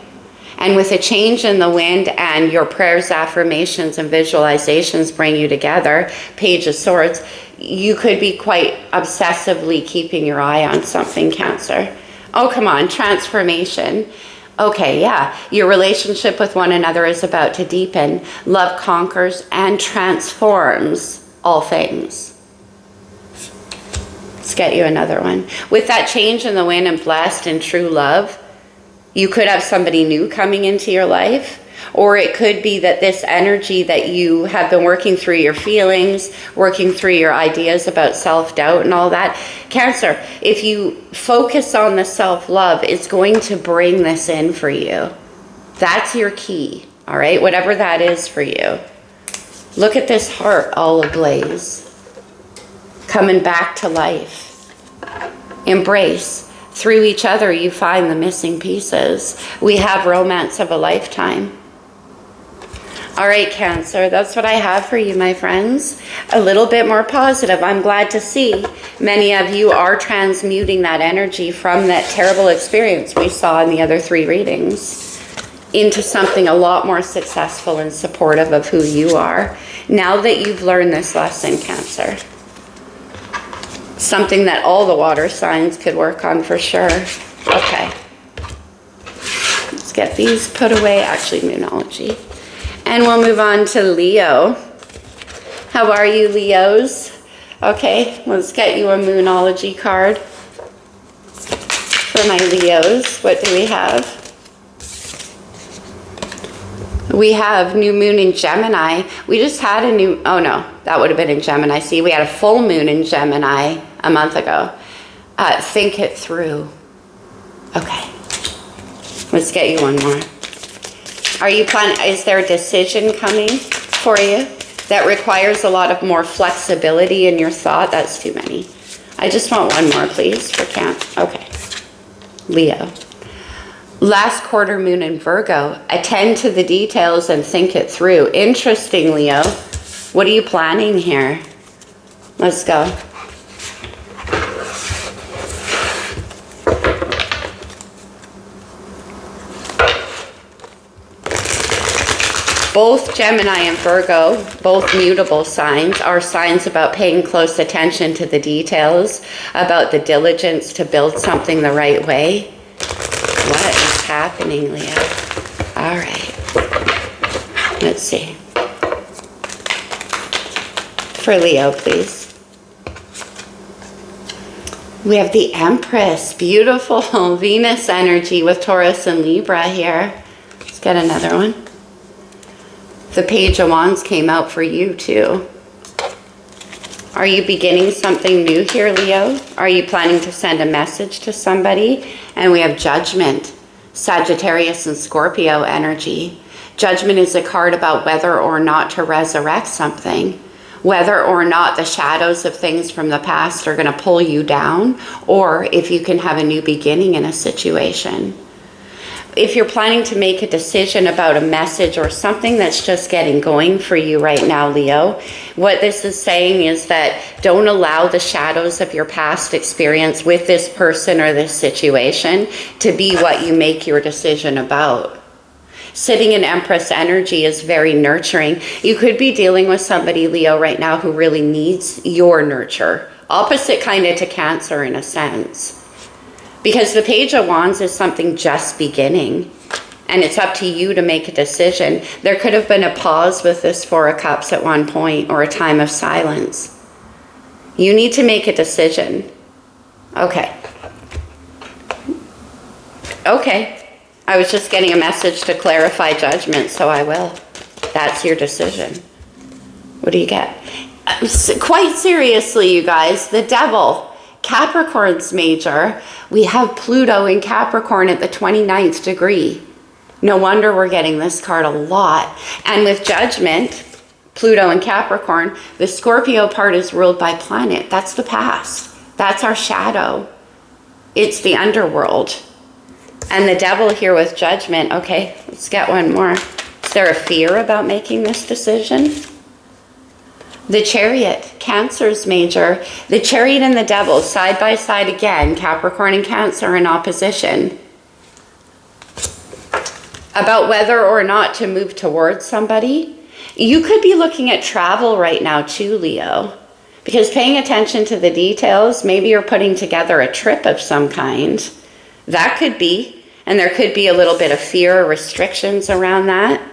And with a change in the wind and your prayers, affirmations, and visualizations bring you together, Page of Swords, you could be quite obsessively keeping your eye on something, Cancer. Oh, come on, transformation. Okay, yeah, your relationship with one another is about to deepen. Love conquers and transforms all things. Let's get you another one. With that change in the wind and blessed and true love, you could have somebody new coming into your life, or it could be that this energy that you have been working through your feelings, working through your ideas about self-doubt and all that. Cancer, if you focus on the self-love, it's going to bring this in for you. That's your key, all right? Whatever that is for you. Look at this heart all ablaze, coming back to life. Embrace. Through each other, you find the missing pieces. We have romance of a lifetime. All right, Cancer, that's what I have for you, my friends. A little bit more positive. I'm glad to see many of you are transmuting that energy from that terrible experience we saw in the other 3 readings into something a lot more successful and supportive of who you are. Now that you've learned this lesson, Cancer. Something that all the water signs could work on for sure. Okay. Let's get these put away. Actually, Moonology. And we'll move on to Leo. How are you, Leos? Okay, let's get you a Moonology card for my Leos. What do we have? We have new moon in Gemini. We just had a new, oh no, that would have been in Gemini. See, we had a full moon in Gemini a month ago. Think it through. Okay, let's get you one more. Are you planning, is there a decision coming for you that requires a lot of more flexibility in your thought? That's too many. I just want one more, please, for Okay, Leo. Last quarter moon in Virgo. Attend to the details and think it through. Interesting, Leo. What are you planning here? Let's go. Both Gemini and Virgo, both mutable signs, are signs about paying close attention to the details, about the diligence to build something the right way. What is happening, Leo? All right. Let's see. For Leo, please. We have the Empress. Beautiful Venus energy with Taurus and Libra here. Let's get another one. The Page of Wands came out for you too. Are you beginning something new here, Leo? Are you planning to send a message to somebody? And we have Judgment, Sagittarius and Scorpio energy. Judgment is a card about whether or not to resurrect something, whether or not the shadows of things from the past are going to pull you down, or if you can have a new beginning in a situation. If you're planning to make a decision about a message or something that's just getting going for you right now, Leo, what this is saying is that don't allow the shadows of your past experience with this person or this situation to be what you make your decision about. Sitting in Empress energy is very nurturing. You could be dealing with somebody, Leo, right now who really needs your nurture. Opposite kind of to Cancer in a sense. Because the Page of Wands is something just beginning, and it's up to you to make a decision. There could have been a pause with this 4 of Cups at one point, or a time of silence. You need to make a decision. Okay. Okay. I was just getting a message to clarify Judgment, so I will. That's your decision. What do you get? Quite seriously, you guys, the Devil. Capricorn's major. We have Pluto in Capricorn at the 29th degree. No wonder we're getting this card a lot. And with Judgment, Pluto in Capricorn, the Scorpio part is ruled by planet. That's the past. That's our shadow. It's the underworld. And the Devil here with Judgment. Okay, let's get one more. Is there a fear about making this decision? The Chariot, Cancer's major. The Chariot and the Devil, side by side again. Capricorn and Cancer in opposition. About whether or not to move towards somebody. You could be looking at travel right now too, Leo. Because paying attention to the details, maybe you're putting together a trip of some kind. That could be. And there could be a little bit of fear or restrictions around that.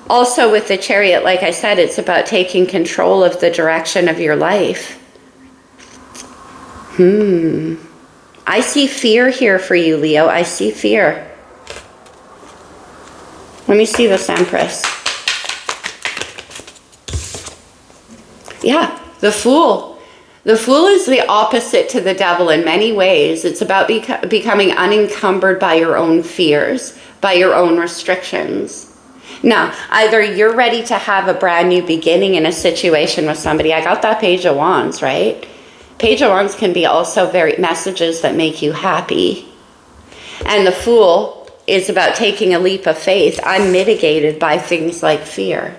Also with the Chariot, like I said, it's about taking control of the direction of your life. I see fear here for you, Leo. I see fear. Let me see this Empress. Yeah, the Fool. The Fool is the opposite to the Devil in many ways. It's about becoming unencumbered by your own fears, by your own restrictions. Now, either you're ready to have a brand new beginning in a situation with somebody. I got that Page of Wands, right? Page of Wands can be also very messages that make you happy. And the Fool is about taking a leap of faith. I'm mitigated by things like fear.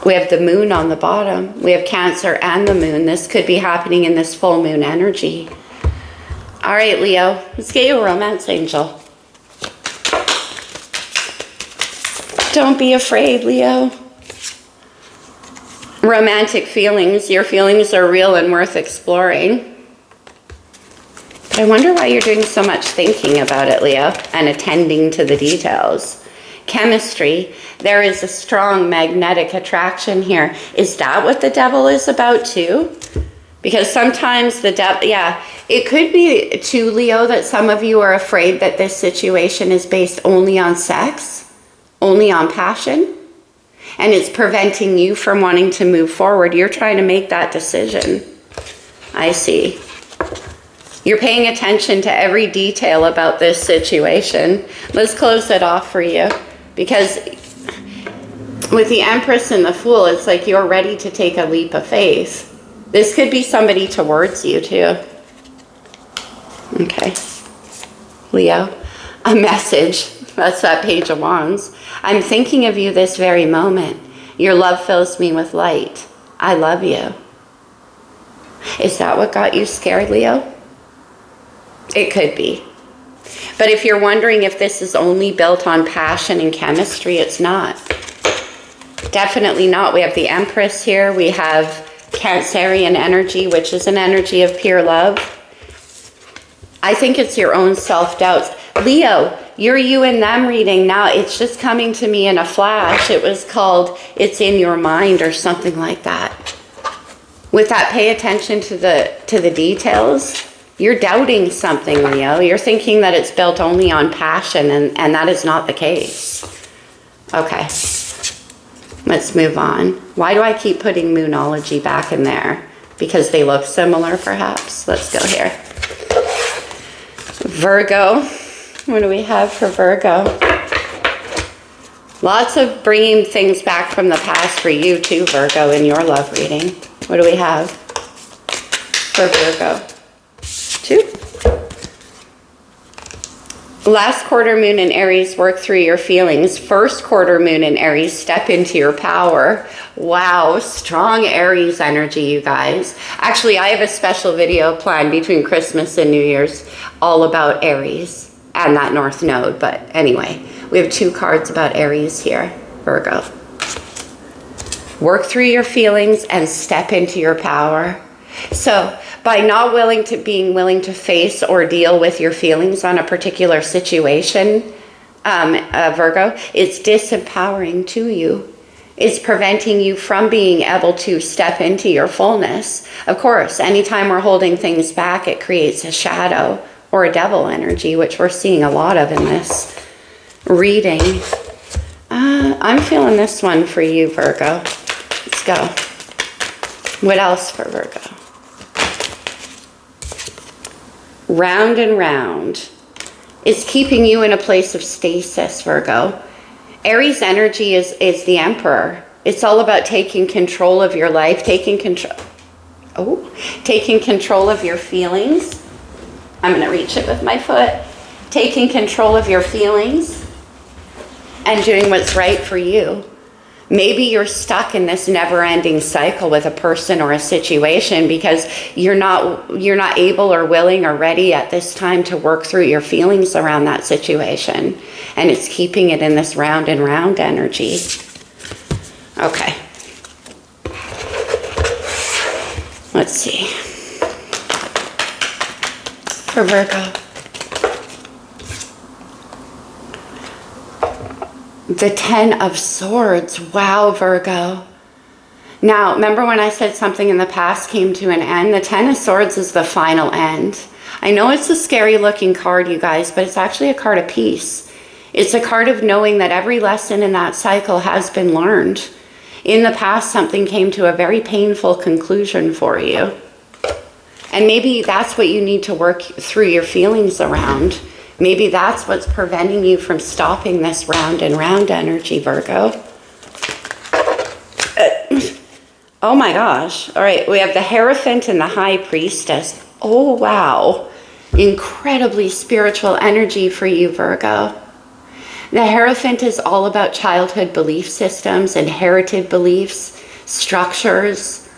We have the Moon on the bottom. We have Cancer and the Moon. This could be happening in this full moon energy. All right, Leo, let's get you a romance angel. Don't be afraid, Leo. Romantic feelings. Your feelings are real and worth exploring. But I wonder why you're doing so much thinking about it, Leo, and attending to the details. Chemistry. There is a strong magnetic attraction here. Is that what the Devil is about too? Because sometimes the devil, yeah, it could be too, Leo, that some of you are afraid that this situation is based only on sex, only on passion, and it's preventing you from wanting to move forward. You're trying to make that decision. I see. You're paying attention to every detail about this situation. Let's close it off for you, because with the Empress and the Fool, it's like you're ready to take a leap of faith. This could be somebody towards you too. Okay. Leo, a message. That's that Page of Wands. I'm thinking of you this very moment. Your love fills me with light. I love you. Is that what got you scared, Leo? It could be. But if you're wondering if this is only built on passion and chemistry, it's not. Definitely not. We have the Empress here. We have Cancerian energy, which is an energy of pure love. I think it's your own self-doubts. Leo, your you and them reading now, it's just coming to me in a flash. It was called It's in Your Mind or something like that. With that, pay attention to the details. You're doubting something, Leo. You're thinking that it's built only on passion, and that is not the case. Okay. Let's move on. Why do I keep putting Moonology back in there? Because they look similar, perhaps. Let's go here. Virgo. What do we have for Virgo? Lots of bringing things back from the past for you too, Virgo, in your love reading. What do we have for Virgo? 2. Last quarter moon in Aries, work through your feelings. First quarter moon in Aries, step into your power. Wow, strong Aries energy, you guys. Actually, I have a special video planned between Christmas and New Year's all about Aries and that North Node. But anyway, we have 2 cards about Aries here, Virgo. Work through your feelings and step into your power. So by not being willing to face or deal with your feelings on a particular situation, Virgo, it's disempowering to you. It's preventing you from being able to step into your fullness. Of course, anytime we're holding things back, it creates a shadow or a devil energy, which we're seeing a lot of in this reading. I'm feeling this one for you, Virgo. Let's go. What else for Virgo? Round and round. It's keeping you in a place of stasis, Virgo. Aries energy is the Emperor. It's all about taking control of your life, taking control of your feelings. I'm going to reach it with my foot. Taking control of your feelings and doing what's right for you. Maybe you're stuck in this never-ending cycle with a person or a situation because you're not able or willing or ready at this time to work through your feelings around that situation. And it's keeping it in this round and round energy. Okay. Let's see. For Virgo. The 10 of Swords. Wow, Virgo. Now, remember when I said something in the past came to an end? The 10 of Swords is the final end. I know it's a scary looking card, you guys, but it's actually a card of peace. It's a card of knowing that every lesson in that cycle has been learned. In the past, something came to a very painful conclusion for you. And maybe that's what you need to work through your feelings around. Maybe that's what's preventing you from stopping this round and round energy, Virgo. Oh my gosh. All right, we have the Hierophant and the High Priestess. Oh, wow. Incredibly spiritual energy for you, Virgo. The Hierophant is all about childhood belief systems, inherited beliefs, structures.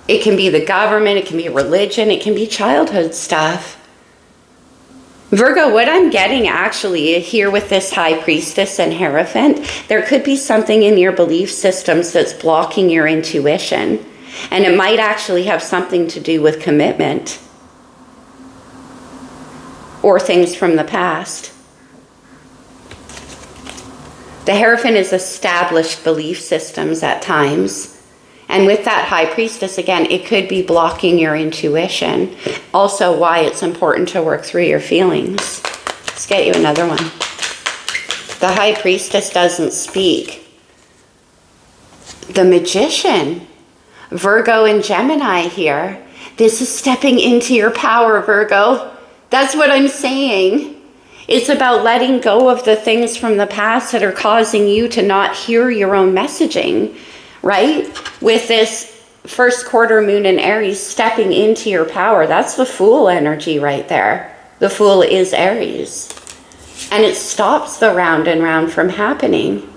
It can be the government, it can be religion, it can be childhood stuff. Virgo, what I'm getting actually here with this High Priestess and Hierophant, there could be something in your belief systems that's blocking your intuition. And it might actually have something to do with commitment or things from the past. The Hierophant is established belief systems at times. And with that High Priestess, again, it could be blocking your intuition. Also, why it's important to work through your feelings. Let's get you another one. The High Priestess doesn't speak. The Magician. Virgo and Gemini here. This is stepping into your power, Virgo. That's what I'm saying. It's about letting go of the things from the past that are causing you to not hear your own messaging. Right? With this first quarter moon in Aries stepping into your power, that's the Fool energy right there. The Fool is Aries. And it stops the round and round from happening.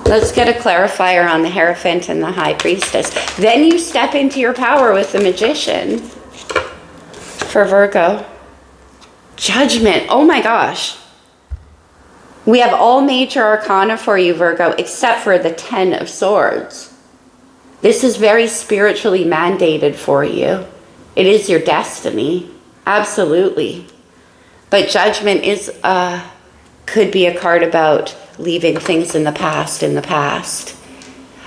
Let's get a clarifier on the Hierophant and the High Priestess. Then you step into your power with the Magician. For Virgo. Judgment. Oh my gosh. We have all major arcana for you, Virgo, except for the 10 of Swords. This is very spiritually mandated for you. It is your destiny. Absolutely. But Judgment is could be a card about leaving things in the past.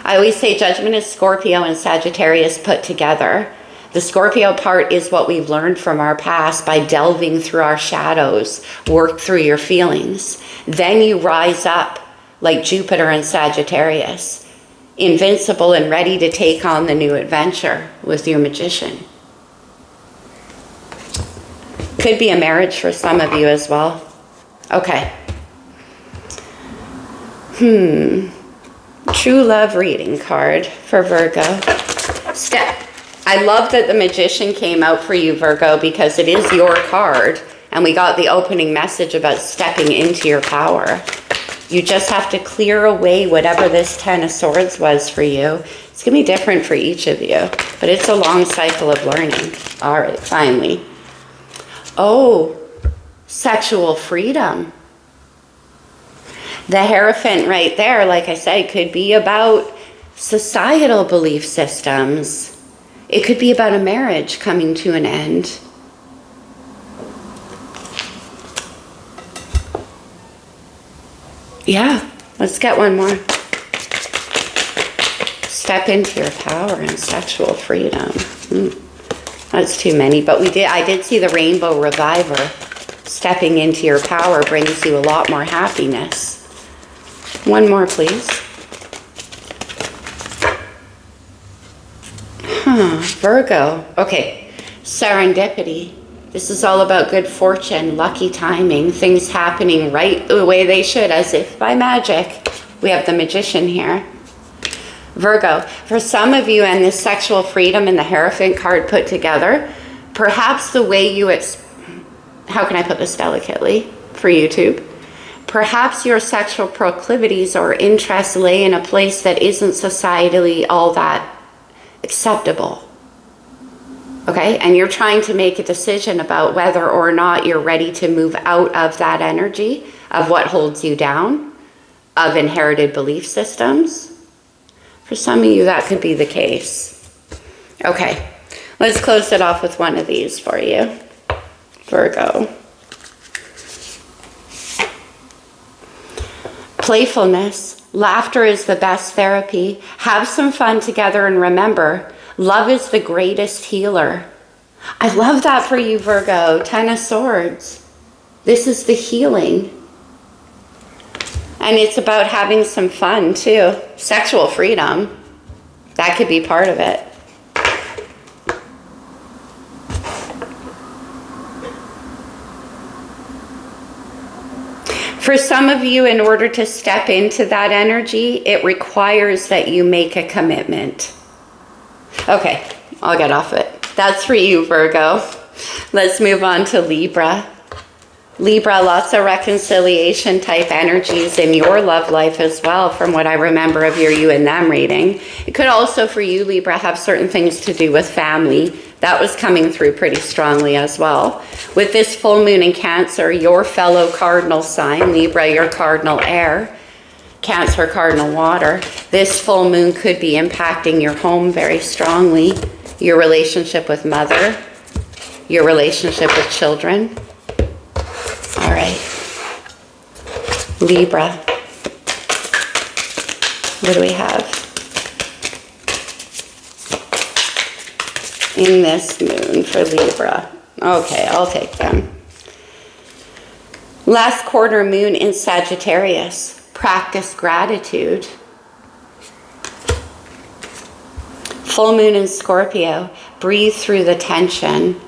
I always say Judgment is Scorpio and Sagittarius put together. The Scorpio part is what we've learned from our past by delving through our shadows, work through your feelings. Then you rise up like Jupiter and Sagittarius, invincible and ready to take on the new adventure with your Magician. Could be a marriage for some of you as well. Okay. True love reading card for Virgo. I love that the Magician came out for you, Virgo, because it is your card. And we got the opening message about stepping into your power. You just have to clear away whatever this 10 of Swords was for you. It's going to be different for each of you. But it's a long cycle of learning. All right, finally. Oh, sexual freedom. The Hierophant right there, like I said, could be about societal belief systems. It could be about a marriage coming to an end. Yeah, let's get one more. Step into your power and sexual freedom. That's too many, but I did see the Rainbow Reviver. Stepping into your power brings you a lot more happiness. One more, please. Virgo. Okay, serendipity. This is all about good fortune, lucky timing, things happening right the way they should, as if by magic. We have the Magician here. Virgo, for some of you and this sexual freedom and the Hierophant card put together, perhaps the way you, how can I put this delicately for YouTube? Perhaps your sexual proclivities or interests lay in a place that isn't societally all that acceptable. Okay, and you're trying to make a decision about whether or not you're ready to move out of that energy of what holds you down, of inherited belief systems. For some of you, that could be the case. Okay, let's close it off with one of these for you, Virgo. Playfulness. Laughter is the best therapy. Have some fun together and remember, love is the greatest healer. I love that for you, Virgo. 10 of Swords. This is the healing. And it's about having some fun too. Sexual freedom. That could be part of it. For some of you, in order to step into that energy, it requires that you make a commitment. Okay, I'll get off it. That's for you, Virgo. Let's move on to Libra. Libra, lots of reconciliation type energies in your love life as well, from what I remember of your you and them reading. It could also, for you, Libra, have certain things to do with family. That was coming through pretty strongly as well. With this full moon in Cancer, your fellow cardinal sign, Libra, your cardinal air, Cancer, cardinal water, this full moon could be impacting your home very strongly, your relationship with mother, your relationship with children. All right, Libra, what do we have in this moon for Libra? Okay, I'll take them. Last quarter moon in Sagittarius, practice gratitude. Full moon in Scorpio, breathe through the tension.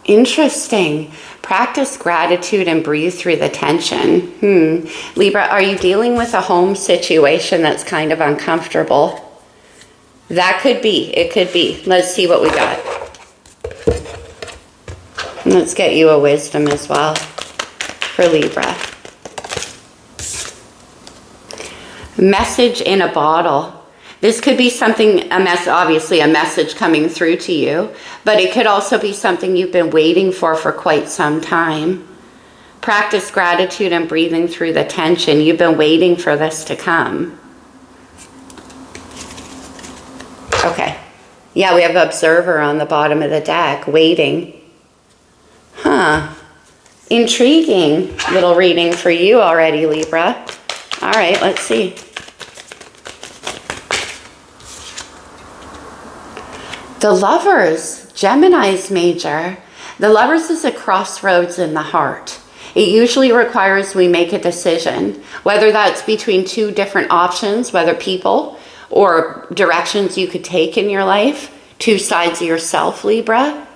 Interesting. Practice gratitude and breathe through the tension. Libra, are you dealing with a home situation that's kind of uncomfortable? That could be. It could be. Let's see what we got. Let's get you a wisdom as well for Libra. Message in a bottle. This could be something, obviously a message coming through to you, but it could also be something you've been waiting for quite some time. Practice gratitude and breathing through the tension. You've been waiting for this to come. Okay. Yeah, we have observer on the bottom of the deck, waiting. Intriguing little reading for you already, Libra. All right, let's see. The Lovers, Gemini's major. The Lovers is a crossroads in the heart. It usually requires we make a decision, whether that's between two different options, whether people or directions you could take in your life, two sides of yourself, Libra.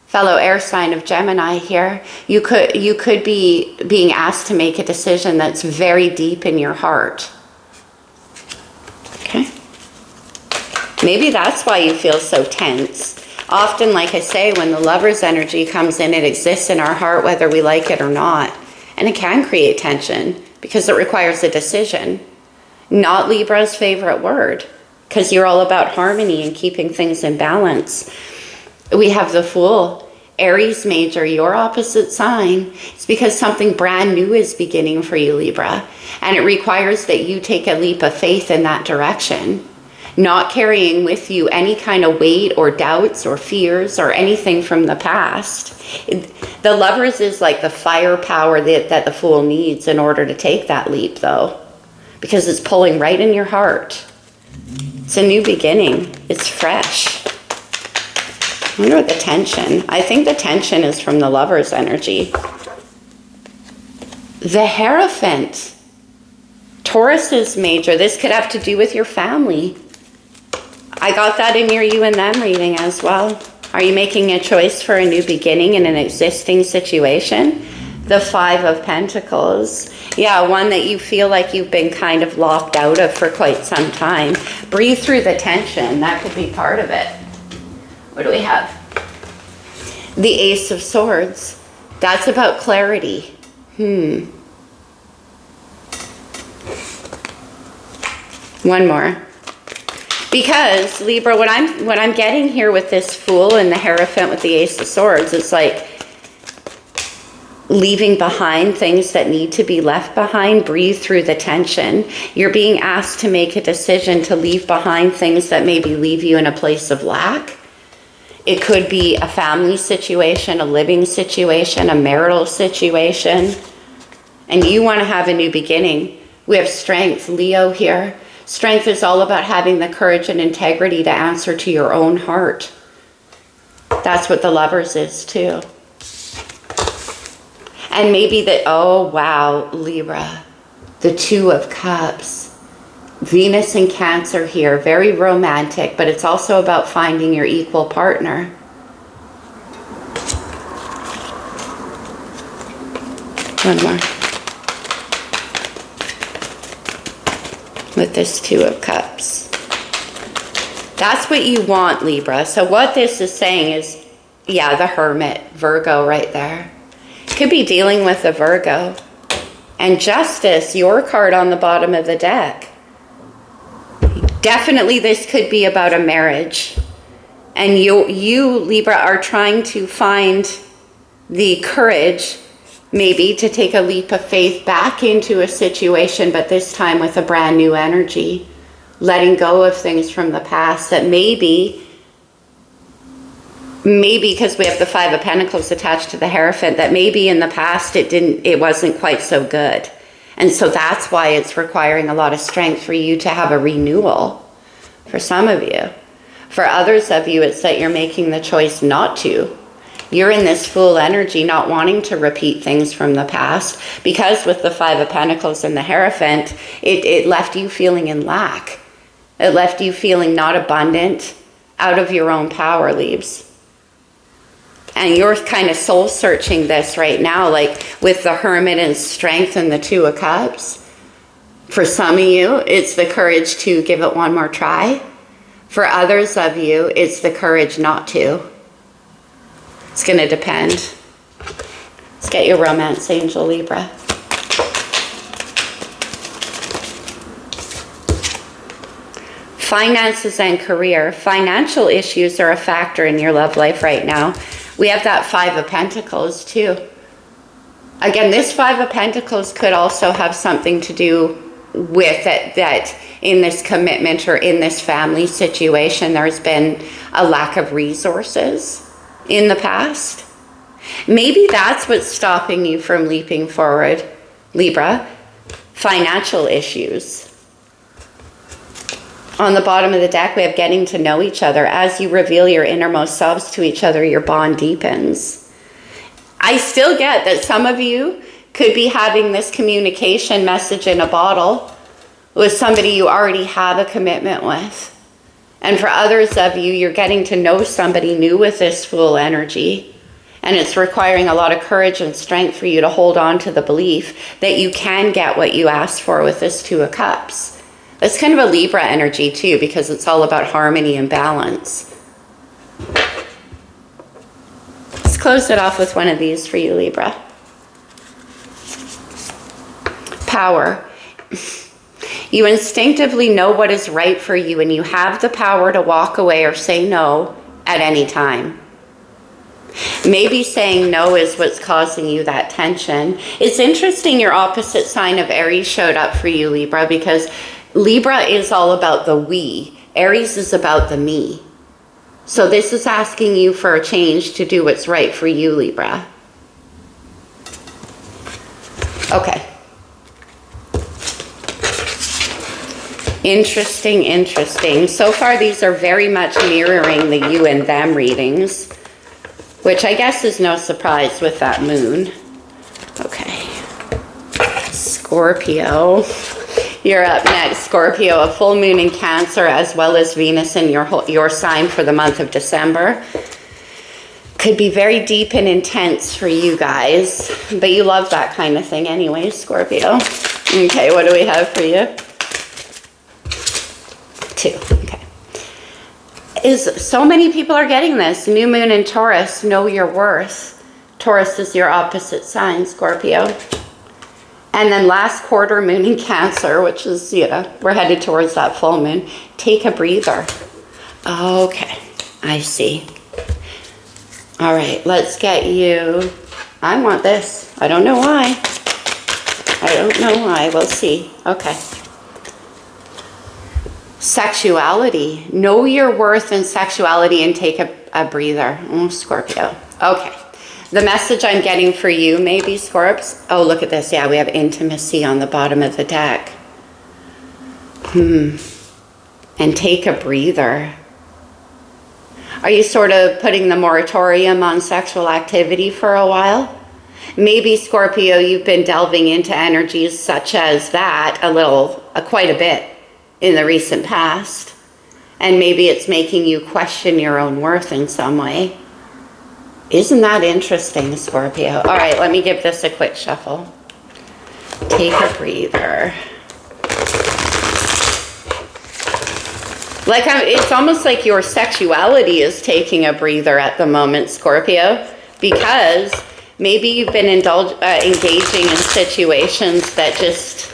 Fellow air sign of Gemini here. You could be being asked to make a decision that's very deep in your heart. Okay. Maybe that's why you feel so tense. Often, like I say, when the Lover's energy comes in, it exists in our heart whether we like it or not. And it can create tension because it requires a decision. Not Libra's favorite word, because you're all about harmony and keeping things in balance. We have the Fool, Aries major, your opposite sign. It's because something brand new is beginning for you, Libra. And it requires that you take a leap of faith in that direction. Not carrying with you any kind of weight or doubts or fears or anything from the past. The Lovers is like the firepower that the Fool needs in order to take that leap, though, because it's pulling right in your heart. It's a new beginning. It's fresh. I wonder what the tension. I think the tension is from the Lover's energy. The Hierophant, Taurus's major. This could have to do with your family. I got that in your you and them reading as well. Are you making a choice for a new beginning in an existing situation? The Five of Pentacles. Yeah, one that you feel like you've been kind of locked out of for quite some time. Breathe through the tension. That could be part of it. What do we have? The Ace of Swords. That's about clarity. One more. Because, Libra, what I'm getting here with this Fool and the Hierophant with the Ace of Swords, it's like leaving behind things that need to be left behind. Breathe through the tension. You're being asked to make a decision to leave behind things that maybe leave you in a place of lack. It could be a family situation, a living situation, a marital situation. And you want to have a new beginning. We have Strength, Leo here. Strength is all about having the courage and integrity to answer to your own heart. That's what the Lovers is too. And maybe oh wow, Libra, the Two of Cups. Venus in Cancer here, very romantic, but it's also about finding your equal partner. One more. with this Two of Cups. That's what you want, Libra. So what this is saying is, yeah, the Hermit, Virgo right there. Could be dealing with a Virgo. And Justice, your card on the bottom of the deck. Definitely this could be about a marriage. And you, Libra, are trying to find the courage, maybe, to take a leap of faith back into a situation, but this time with a brand new energy. Letting go of things from the past that maybe because we have the Five of Pentacles attached to the Hierophant, that maybe in the past it wasn't quite so good. And so that's why it's requiring a lot of strength for you to have a renewal, for some of you. For others of you, it's that you're making the choice not to. You're in this Fool energy, not wanting to repeat things from the past, because with the Five of Pentacles and the Hierophant, it left you feeling in lack. It left you feeling not abundant, out of your own power, Leaves. And you're kind of soul searching this right now, like with the Hermit and Strength and the Two of Cups. For some of you, it's the courage to give it one more try. For others of you, it's the courage not to. It's going to depend. Let's get your romance angel, Libra. Finances and career. Financial issues are a factor in your love life right now. We have that Five of Pentacles too. Again, this Five of Pentacles could also have something to do with it, that in this commitment or in this family situation, there's been a lack of resources in the past. Maybe that's what's stopping you from leaping forward, Libra. Financial issues. On the bottom of the deck, we have getting to know each other. As you reveal your innermost selves to each other, your bond deepens. I still get that some of you could be having this communication message in a bottle with somebody you already have a commitment with. And for others of you, you're getting to know somebody new with this Fool energy. And it's requiring a lot of courage and strength for you to hold on to the belief that you can get what you asked for with this Two of Cups. It's kind of a Libra energy too, because it's all about harmony and balance. Let's close it off with one of these for you, Libra. Power. You instinctively know what is right for you, and you have the power to walk away or say no at any time. Maybe saying no is what's causing you that tension. It's interesting your opposite sign of Aries showed up for you, Libra, because Libra is all about the we. Aries is about the me. So this is asking you for a change to do what's right for you, Libra. Okay. Interesting, interesting. So far, these are very much mirroring the you and them readings, which I guess is no surprise with that moon. Okay. Scorpio. You're up next, Scorpio. A full moon in Cancer, as well as Venus in your sign for the month of December. Could be very deep and intense for you guys, but you love that kind of thing anyway, Scorpio. Okay, what do we have for you? 2. Okay. So many people are getting this. New moon in Taurus, know your worth. Taurus is your opposite sign, Scorpio. And then last quarter moon in Cancer, which is, we're headed towards that full moon. Take a breather. Okay, I see. All right, let's get you. I want this. I don't know why. I don't know why. We'll see. Okay. Sexuality. Know your worth in sexuality and take a breather. Scorpio. Okay. The message I'm getting for you, maybe, Scorps. Oh, look at this. Yeah, we have intimacy on the bottom of the deck. And take a breather. Are you sort of putting the moratorium on sexual activity for a while? Maybe, Scorpio, you've been delving into energies such as that quite a bit in the recent past. And maybe it's making you question your own worth in some way. Isn't that interesting, Scorpio? All right, let me give this a quick shuffle. Take a breather. Like, it's almost like your sexuality is taking a breather at the moment, Scorpio, because maybe you've been engaging in situations that just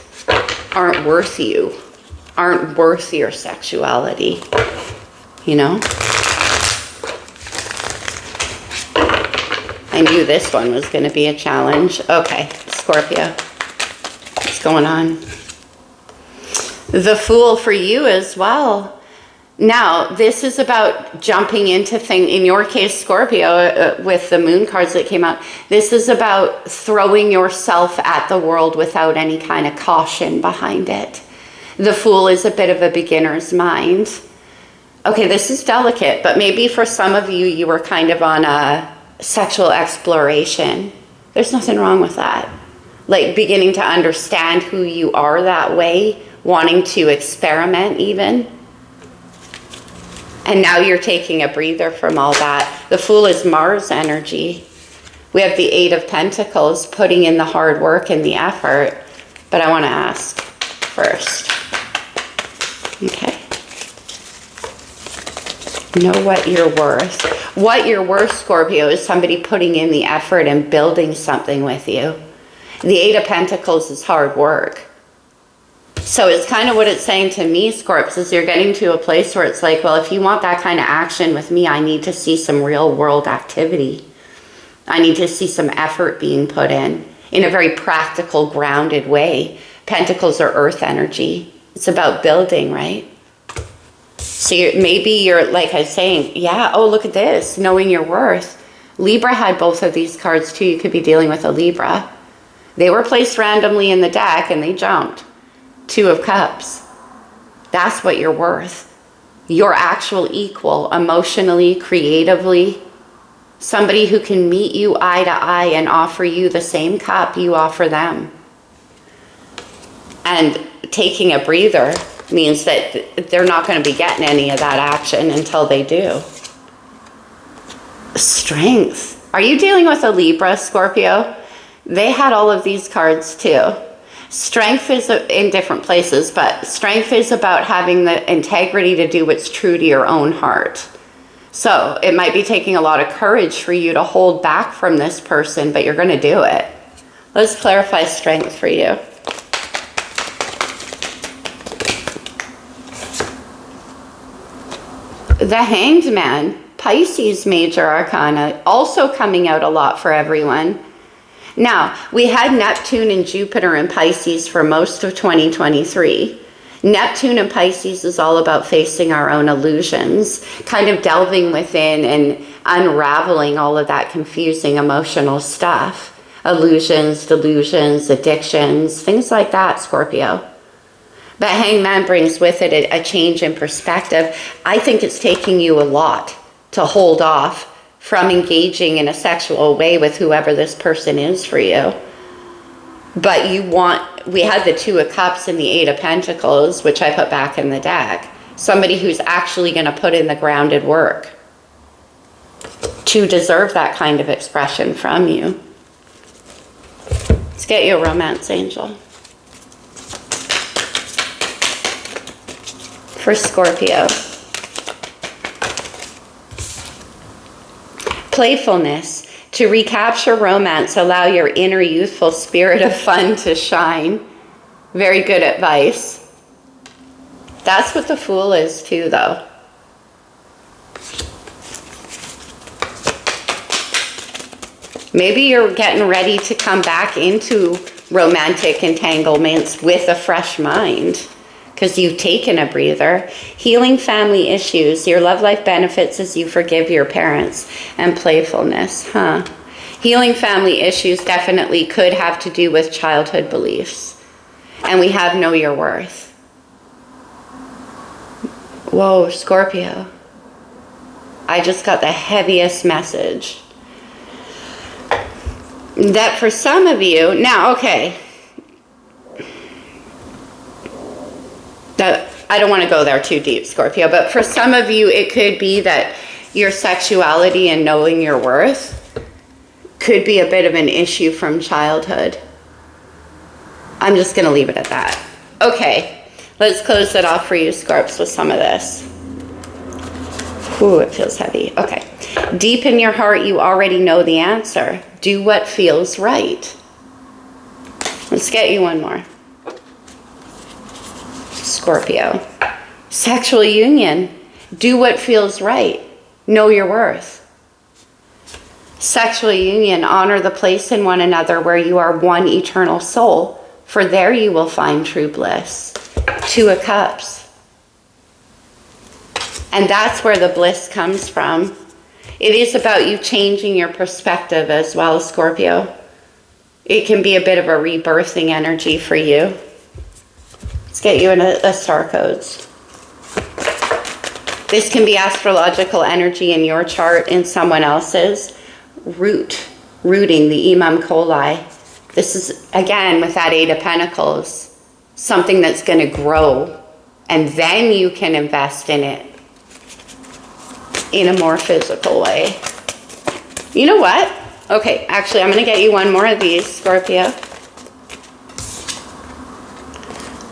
aren't worth you, aren't worth your sexuality, you know? I knew this one was going to be a challenge. Okay, Scorpio, what's going on? The Fool for you as well. Now, this is about jumping into things. In your case, Scorpio, with the moon cards that came out, this is about throwing yourself at the world without any kind of caution behind it. The Fool is a bit of a beginner's mind. Okay, this is delicate, but maybe for some of you, you were kind of on a sexual exploration. There's nothing wrong with that. Like beginning to understand who you are that way, wanting to experiment even. And now you're taking a breather from all that. The Fool is Mars energy. We have the 8 of Pentacles, putting in the hard work and the effort. But I want to ask first. Okay. Know what you're worth. What you're worth, Scorpio, is somebody putting in the effort and building something with you. The 8 of Pentacles is hard work. So it's kind of what it's saying to me, Scorps, is you're getting to a place where it's like, well, if you want that kind of action with me, I need to see some real world activity. I need to see some effort being put in a very practical, grounded way. Pentacles are earth energy. It's about building, right? So maybe you're, like I was saying, yeah, oh, look at this, knowing your worth. Libra had both of these cards too. You could be dealing with a Libra. They were placed randomly in the deck and they jumped. 2 of Cups. That's what you're worth. Your actual equal, emotionally, creatively. Somebody who can meet you eye to eye and offer you the same cup you offer them. And taking a breather means that they're not going to be getting any of that action until they do. Strength. Are you dealing with a Libra, Scorpio? They had all of these cards too. Strength is in different places, but strength is about having the integrity to do what's true to your own heart. So it might be taking a lot of courage for you to hold back from this person, but you're going to do it. Let's clarify strength for you. The Hanged Man, Pisces major arcana, also coming out a lot for everyone. Now, we had Neptune and Jupiter in Pisces for most of 2023. Neptune in Pisces is all about facing our own illusions, kind of delving within and unraveling all of that confusing emotional stuff. Illusions, delusions, addictions, things like that, Scorpio. But Hangman brings with it a change in perspective. I think it's taking you a lot to hold off from engaging in a sexual way with whoever this person is for you. But we had the 2 of Cups and the 8 of Pentacles, which I put back in the deck. Somebody who's actually going to put in the grounded work to deserve that kind of expression from you. Let's get you a romance angel. For Scorpio. Playfulness. To recapture romance, allow your inner youthful spirit of fun to shine. Very good advice. That's what the Fool is too, though. Maybe you're getting ready to come back into romantic entanglements with a fresh mind, because you've taken a breather. Healing family issues. Your love life benefits as you forgive your parents. And playfulness, Healing family issues definitely could have to do with childhood beliefs. And we have know your worth. Whoa, Scorpio. I just got the heaviest message. That for some of you, now, okay. I don't want to go there too deep, Scorpio, but for some of you, it could be that your sexuality and knowing your worth could be a bit of an issue from childhood. I'm just going to leave it at that. Okay, let's close it off for you, Scorps, with some of this. Ooh, it feels heavy. Okay. Deep in your heart, you already know the answer. Do what feels right. Let's get you one more. Scorpio. Sexual union. Do what feels right. Know your worth. Sexual union. Honor the place in one another where you are one eternal soul. For there you will find true bliss. Two of Cups. And that's where the bliss comes from. It is about you changing your perspective as well, Scorpio. It can be a bit of a rebirthing energy for you. Let's get you in a star codes. This can be astrological energy in your chart, in someone else's. Rooting the Imam Coli. This is, again, with that Eight of Pentacles, something that's going to grow. And then you can invest in it in a more physical way. You know what? Okay, actually, I'm going to get you one more of these, Scorpio.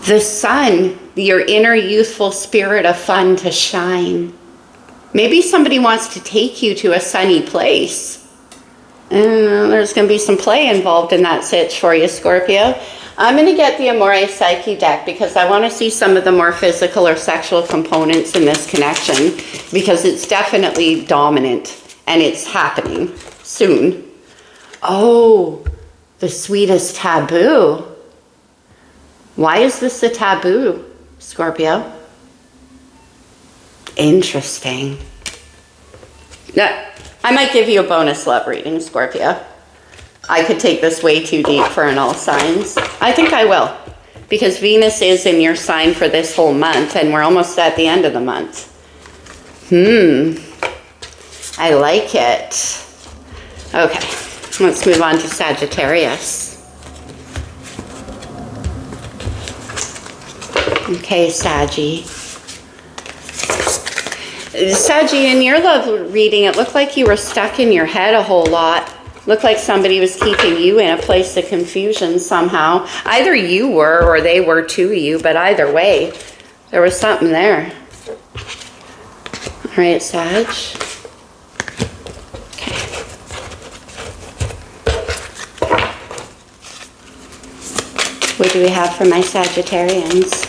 The sun, your inner youthful spirit of fun to shine. Maybe somebody wants to take you to a sunny place. And there's going to be some play involved in that sitch for you, Scorpio. I'm going to get the Amore Psyche deck because I want to see some of the more physical or sexual components in this connection, because it's definitely dominant and it's happening soon. Oh, the sweetest taboo. Why is this a taboo, Scorpio? Interesting. Now, I might give you a bonus love reading, Scorpio. I could take this way too deep for an all signs. I think I will, because Venus is in your sign for this whole month, and we're almost at the end of the month. I like it. Okay, let's move on to Sagittarius. Okay, Saggy. Saggy, in your love reading, it looked like you were stuck in your head a whole lot. Looked like somebody was keeping you in a place of confusion somehow. Either you were or they were to you, but either way, there was something there. All right, Sag. Okay. What do we have for my Sagittarians?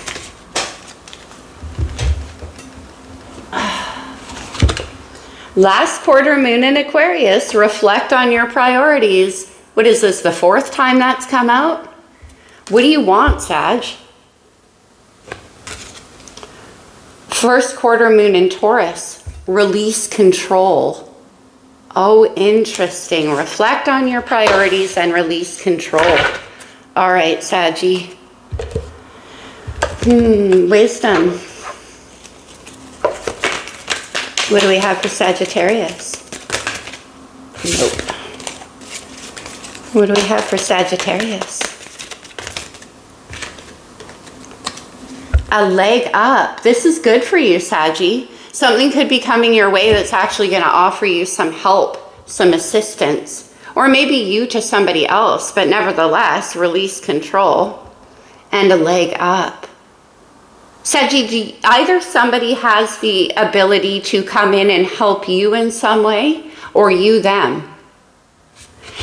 Last quarter moon in Aquarius, reflect on your priorities. What is this, the fourth time that's come out? What do you want, Sag? First quarter moon in Taurus, release control. Oh, interesting. Reflect on your priorities and release control. All right, Saggy. Wisdom. What do we have for Sagittarius? Nope. What do we have for Sagittarius? A leg up. This is good for you, Saggy. Something could be coming your way that's actually going to offer you some help, some assistance, or maybe you to somebody else, but nevertheless, release control and a leg up. Saggy, either somebody has the ability to come in and help you in some way, or you them.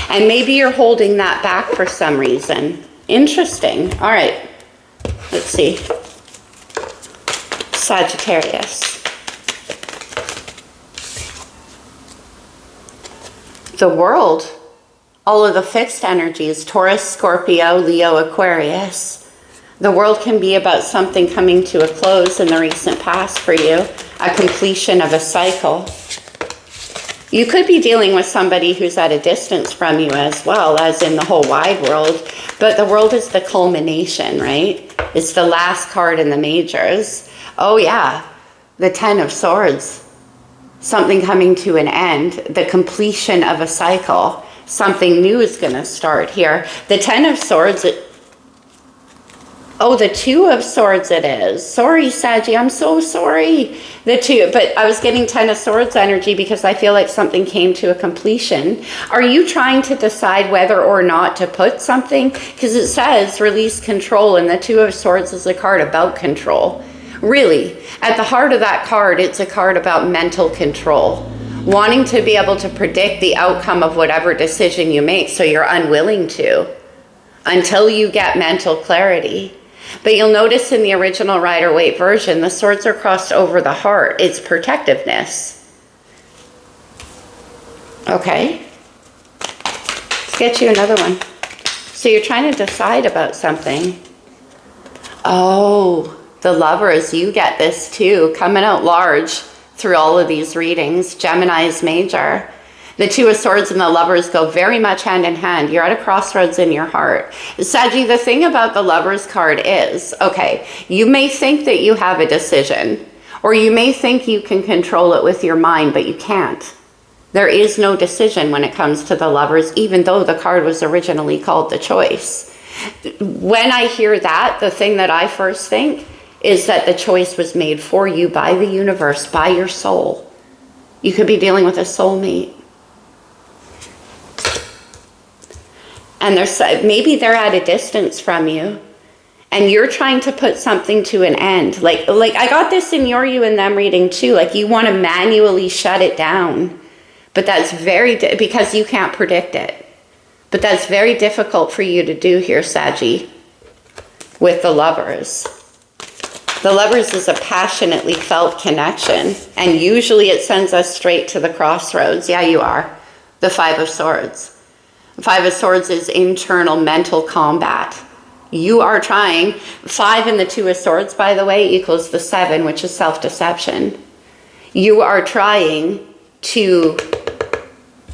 And maybe you're holding that back for some reason. Interesting. All right. Let's see. Sagittarius. The world. All of the fixed energies. Taurus, Scorpio, Leo, Aquarius. The world can be about something coming to a close in the recent past for you, a completion of a cycle. You could be dealing with somebody who's at a distance from you as well, as in the whole wide world, but the world is the culmination, right? It's the last card in the majors. Oh yeah, the Ten of Swords, something coming to an end, the completion of a cycle, something new is going to start here. The Ten of Swords, oh, the Two of Swords it is. Sorry, Saggy, I'm so sorry. The two, but I was getting Ten of Swords energy because I feel like something came to a completion. Are you trying to decide whether or not to put something? Because it says release control, and the Two of Swords is a card about control. Really, at the heart of that card, it's a card about mental control. Wanting to be able to predict the outcome of whatever decision you make, so you're unwilling to until you get mental clarity. But you'll notice in the original Rider-Waite version, the swords are crossed over the heart. It's protectiveness. Okay. Let's get you another one. So you're trying to decide about something. Oh, the Lovers, you get this too, coming out large through all of these readings. Gemini's major. The Two of Swords and the Lovers go very much hand in hand. You're at a crossroads in your heart. Saggy, the thing about the Lovers card is, okay, you may think that you have a decision, or you may think you can control it with your mind, but you can't. There is no decision when it comes to the Lovers, even though the card was originally called the Choice. When I hear that, the thing that I first think is that the choice was made for you by the universe, by your soul. You could be dealing with a soulmate. And maybe they're at a distance from you, and you're trying to put something to an end. Like I got this in your you and them reading too. Like you want to manually shut it down, but that's because you can't predict it. But that's very difficult for you to do here, Saggy, with the Lovers. The Lovers is a passionately felt connection, and usually it sends us straight to the crossroads. Yeah, you are. The Five of Swords. The Five of Swords is internal mental combat. You are trying. 5 and the Two of Swords, by the way, equals the 7, which is self-deception. You are trying to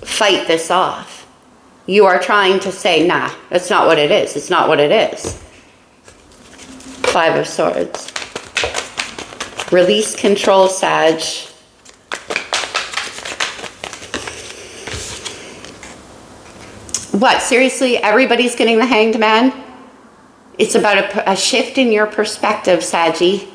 fight this off. You are trying to say, nah, that's not what it is. It's not what it is. 5 of Swords. Release control, Sag. What, seriously, everybody's getting the Hanged Man? It's about a shift in your perspective, Saggy.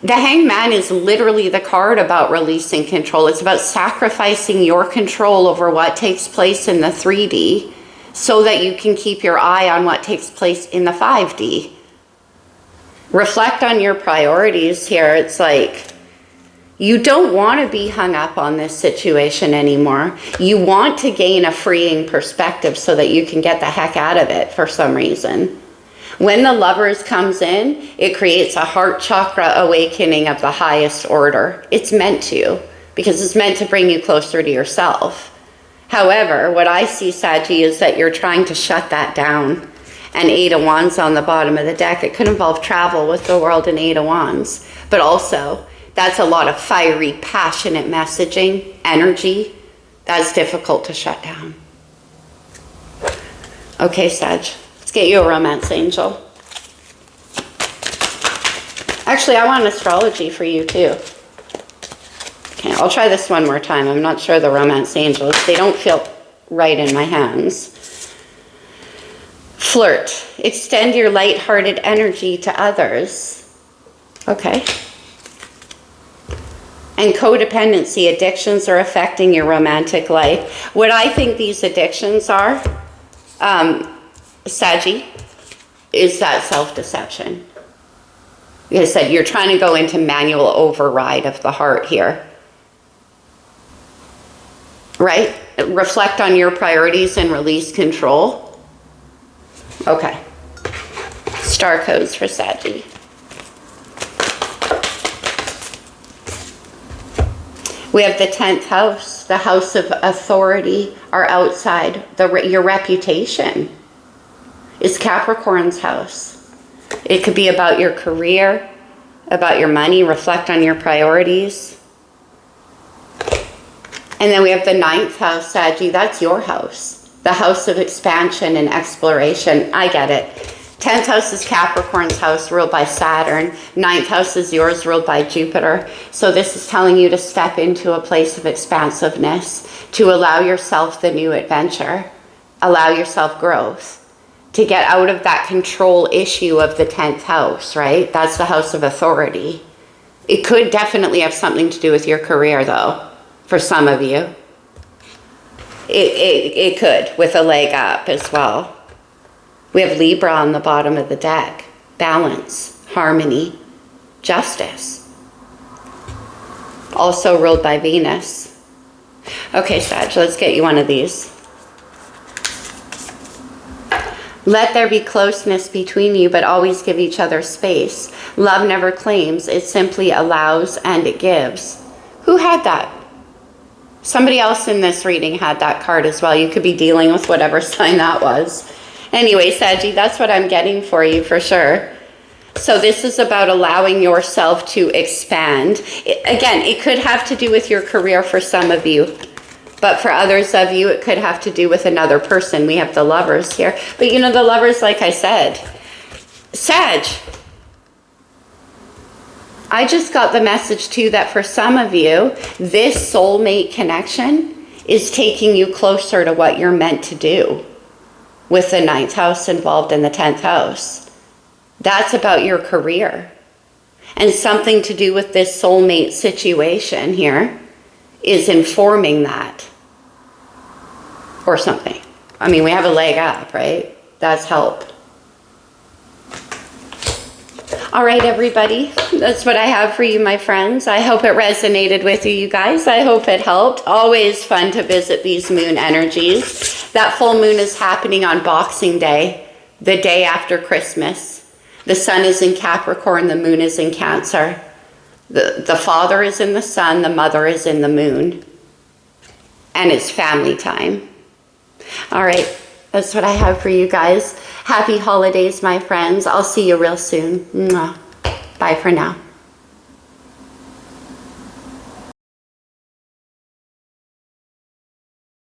The Hanged Man is literally the card about releasing control. It's about sacrificing your control over what takes place in the 3D so that you can keep your eye on what takes place in the 5D. Reflect on your priorities here. It's like, you don't want to be hung up on this situation anymore. You want to gain a freeing perspective so that you can get the heck out of it for some reason. When the Lovers comes in, it creates a heart chakra awakening of the highest order. It's meant to, because it's meant to bring you closer to yourself. However, what I see, Saggy, is that you're trying to shut that down. And 8 of Wands on the bottom of the deck. It could involve travel with the World and 8 of Wands, but also that's a lot of fiery, passionate messaging, energy. That's difficult to shut down. Okay, Sag, let's get you a romance angel. Actually, I want astrology for you too. Okay, I'll try this one more time. I'm not sure the romance angels, they don't feel right in my hands. Flirt. Extend your light-hearted energy to others. Okay. And codependency. Addictions are affecting your romantic life. What I think these addictions are, Saggy, is that self-deception. Like I said, you're trying to go into manual override of the heart here. Right? Reflect on your priorities and release control. Okay. Star codes for Saggy. We have the 10th house, the house of authority, our outside, your reputation is Capricorn's house. It could be about your career, about your money. Reflect on your priorities. And then we have the 9th house, Saggy. That's your house. The house of expansion and exploration. I get it. 10th house is Capricorn's house, ruled by Saturn. 9th house is yours, ruled by Jupiter. So this is telling you to step into a place of expansiveness, to allow yourself the new adventure, allow yourself growth, to get out of that control issue of the 10th house, right? That's the house of authority. It could definitely have something to do with your career, though, for some of you. It could, with a leg up as well. We have Libra on the bottom of the deck. Balance, harmony. justice. Also ruled by Venus. Okay, Sag, let's get you one of these. Let there be closeness between you, but always give each other space. Love never claims, it simply allows and it gives. Who had that? Somebody else in this reading had that card as well. You could be dealing with whatever sign that was. Anyway, Saggy, that's what I'm getting for you for sure. So this is about allowing yourself to expand. Again, it could have to do with your career for some of you. But for others of you, it could have to do with another person. We have the Lovers here. But you know, the Lovers, like I said, Sag, I just got the message too that for some of you, this soulmate connection is taking you closer to what you're meant to do with the 9th house involved in the 10th house. That's about your career. And something to do with this soulmate situation here is informing that. Or something. I mean, we have a leg up, right? That's help. All right, everybody. That's what I have for you, my friends. I hope it resonated with you guys. I hope it helped. Always fun to visit these moon energies. That full moon is happening on Boxing Day, the day after Christmas. The sun is in Capricorn, the moon is in Cancer. The father is in the sun, the mother is in the moon. And it's family time. All right, that's what I have for you guys. Happy holidays, my friends. I'll see you real soon. Mwah. Bye for now.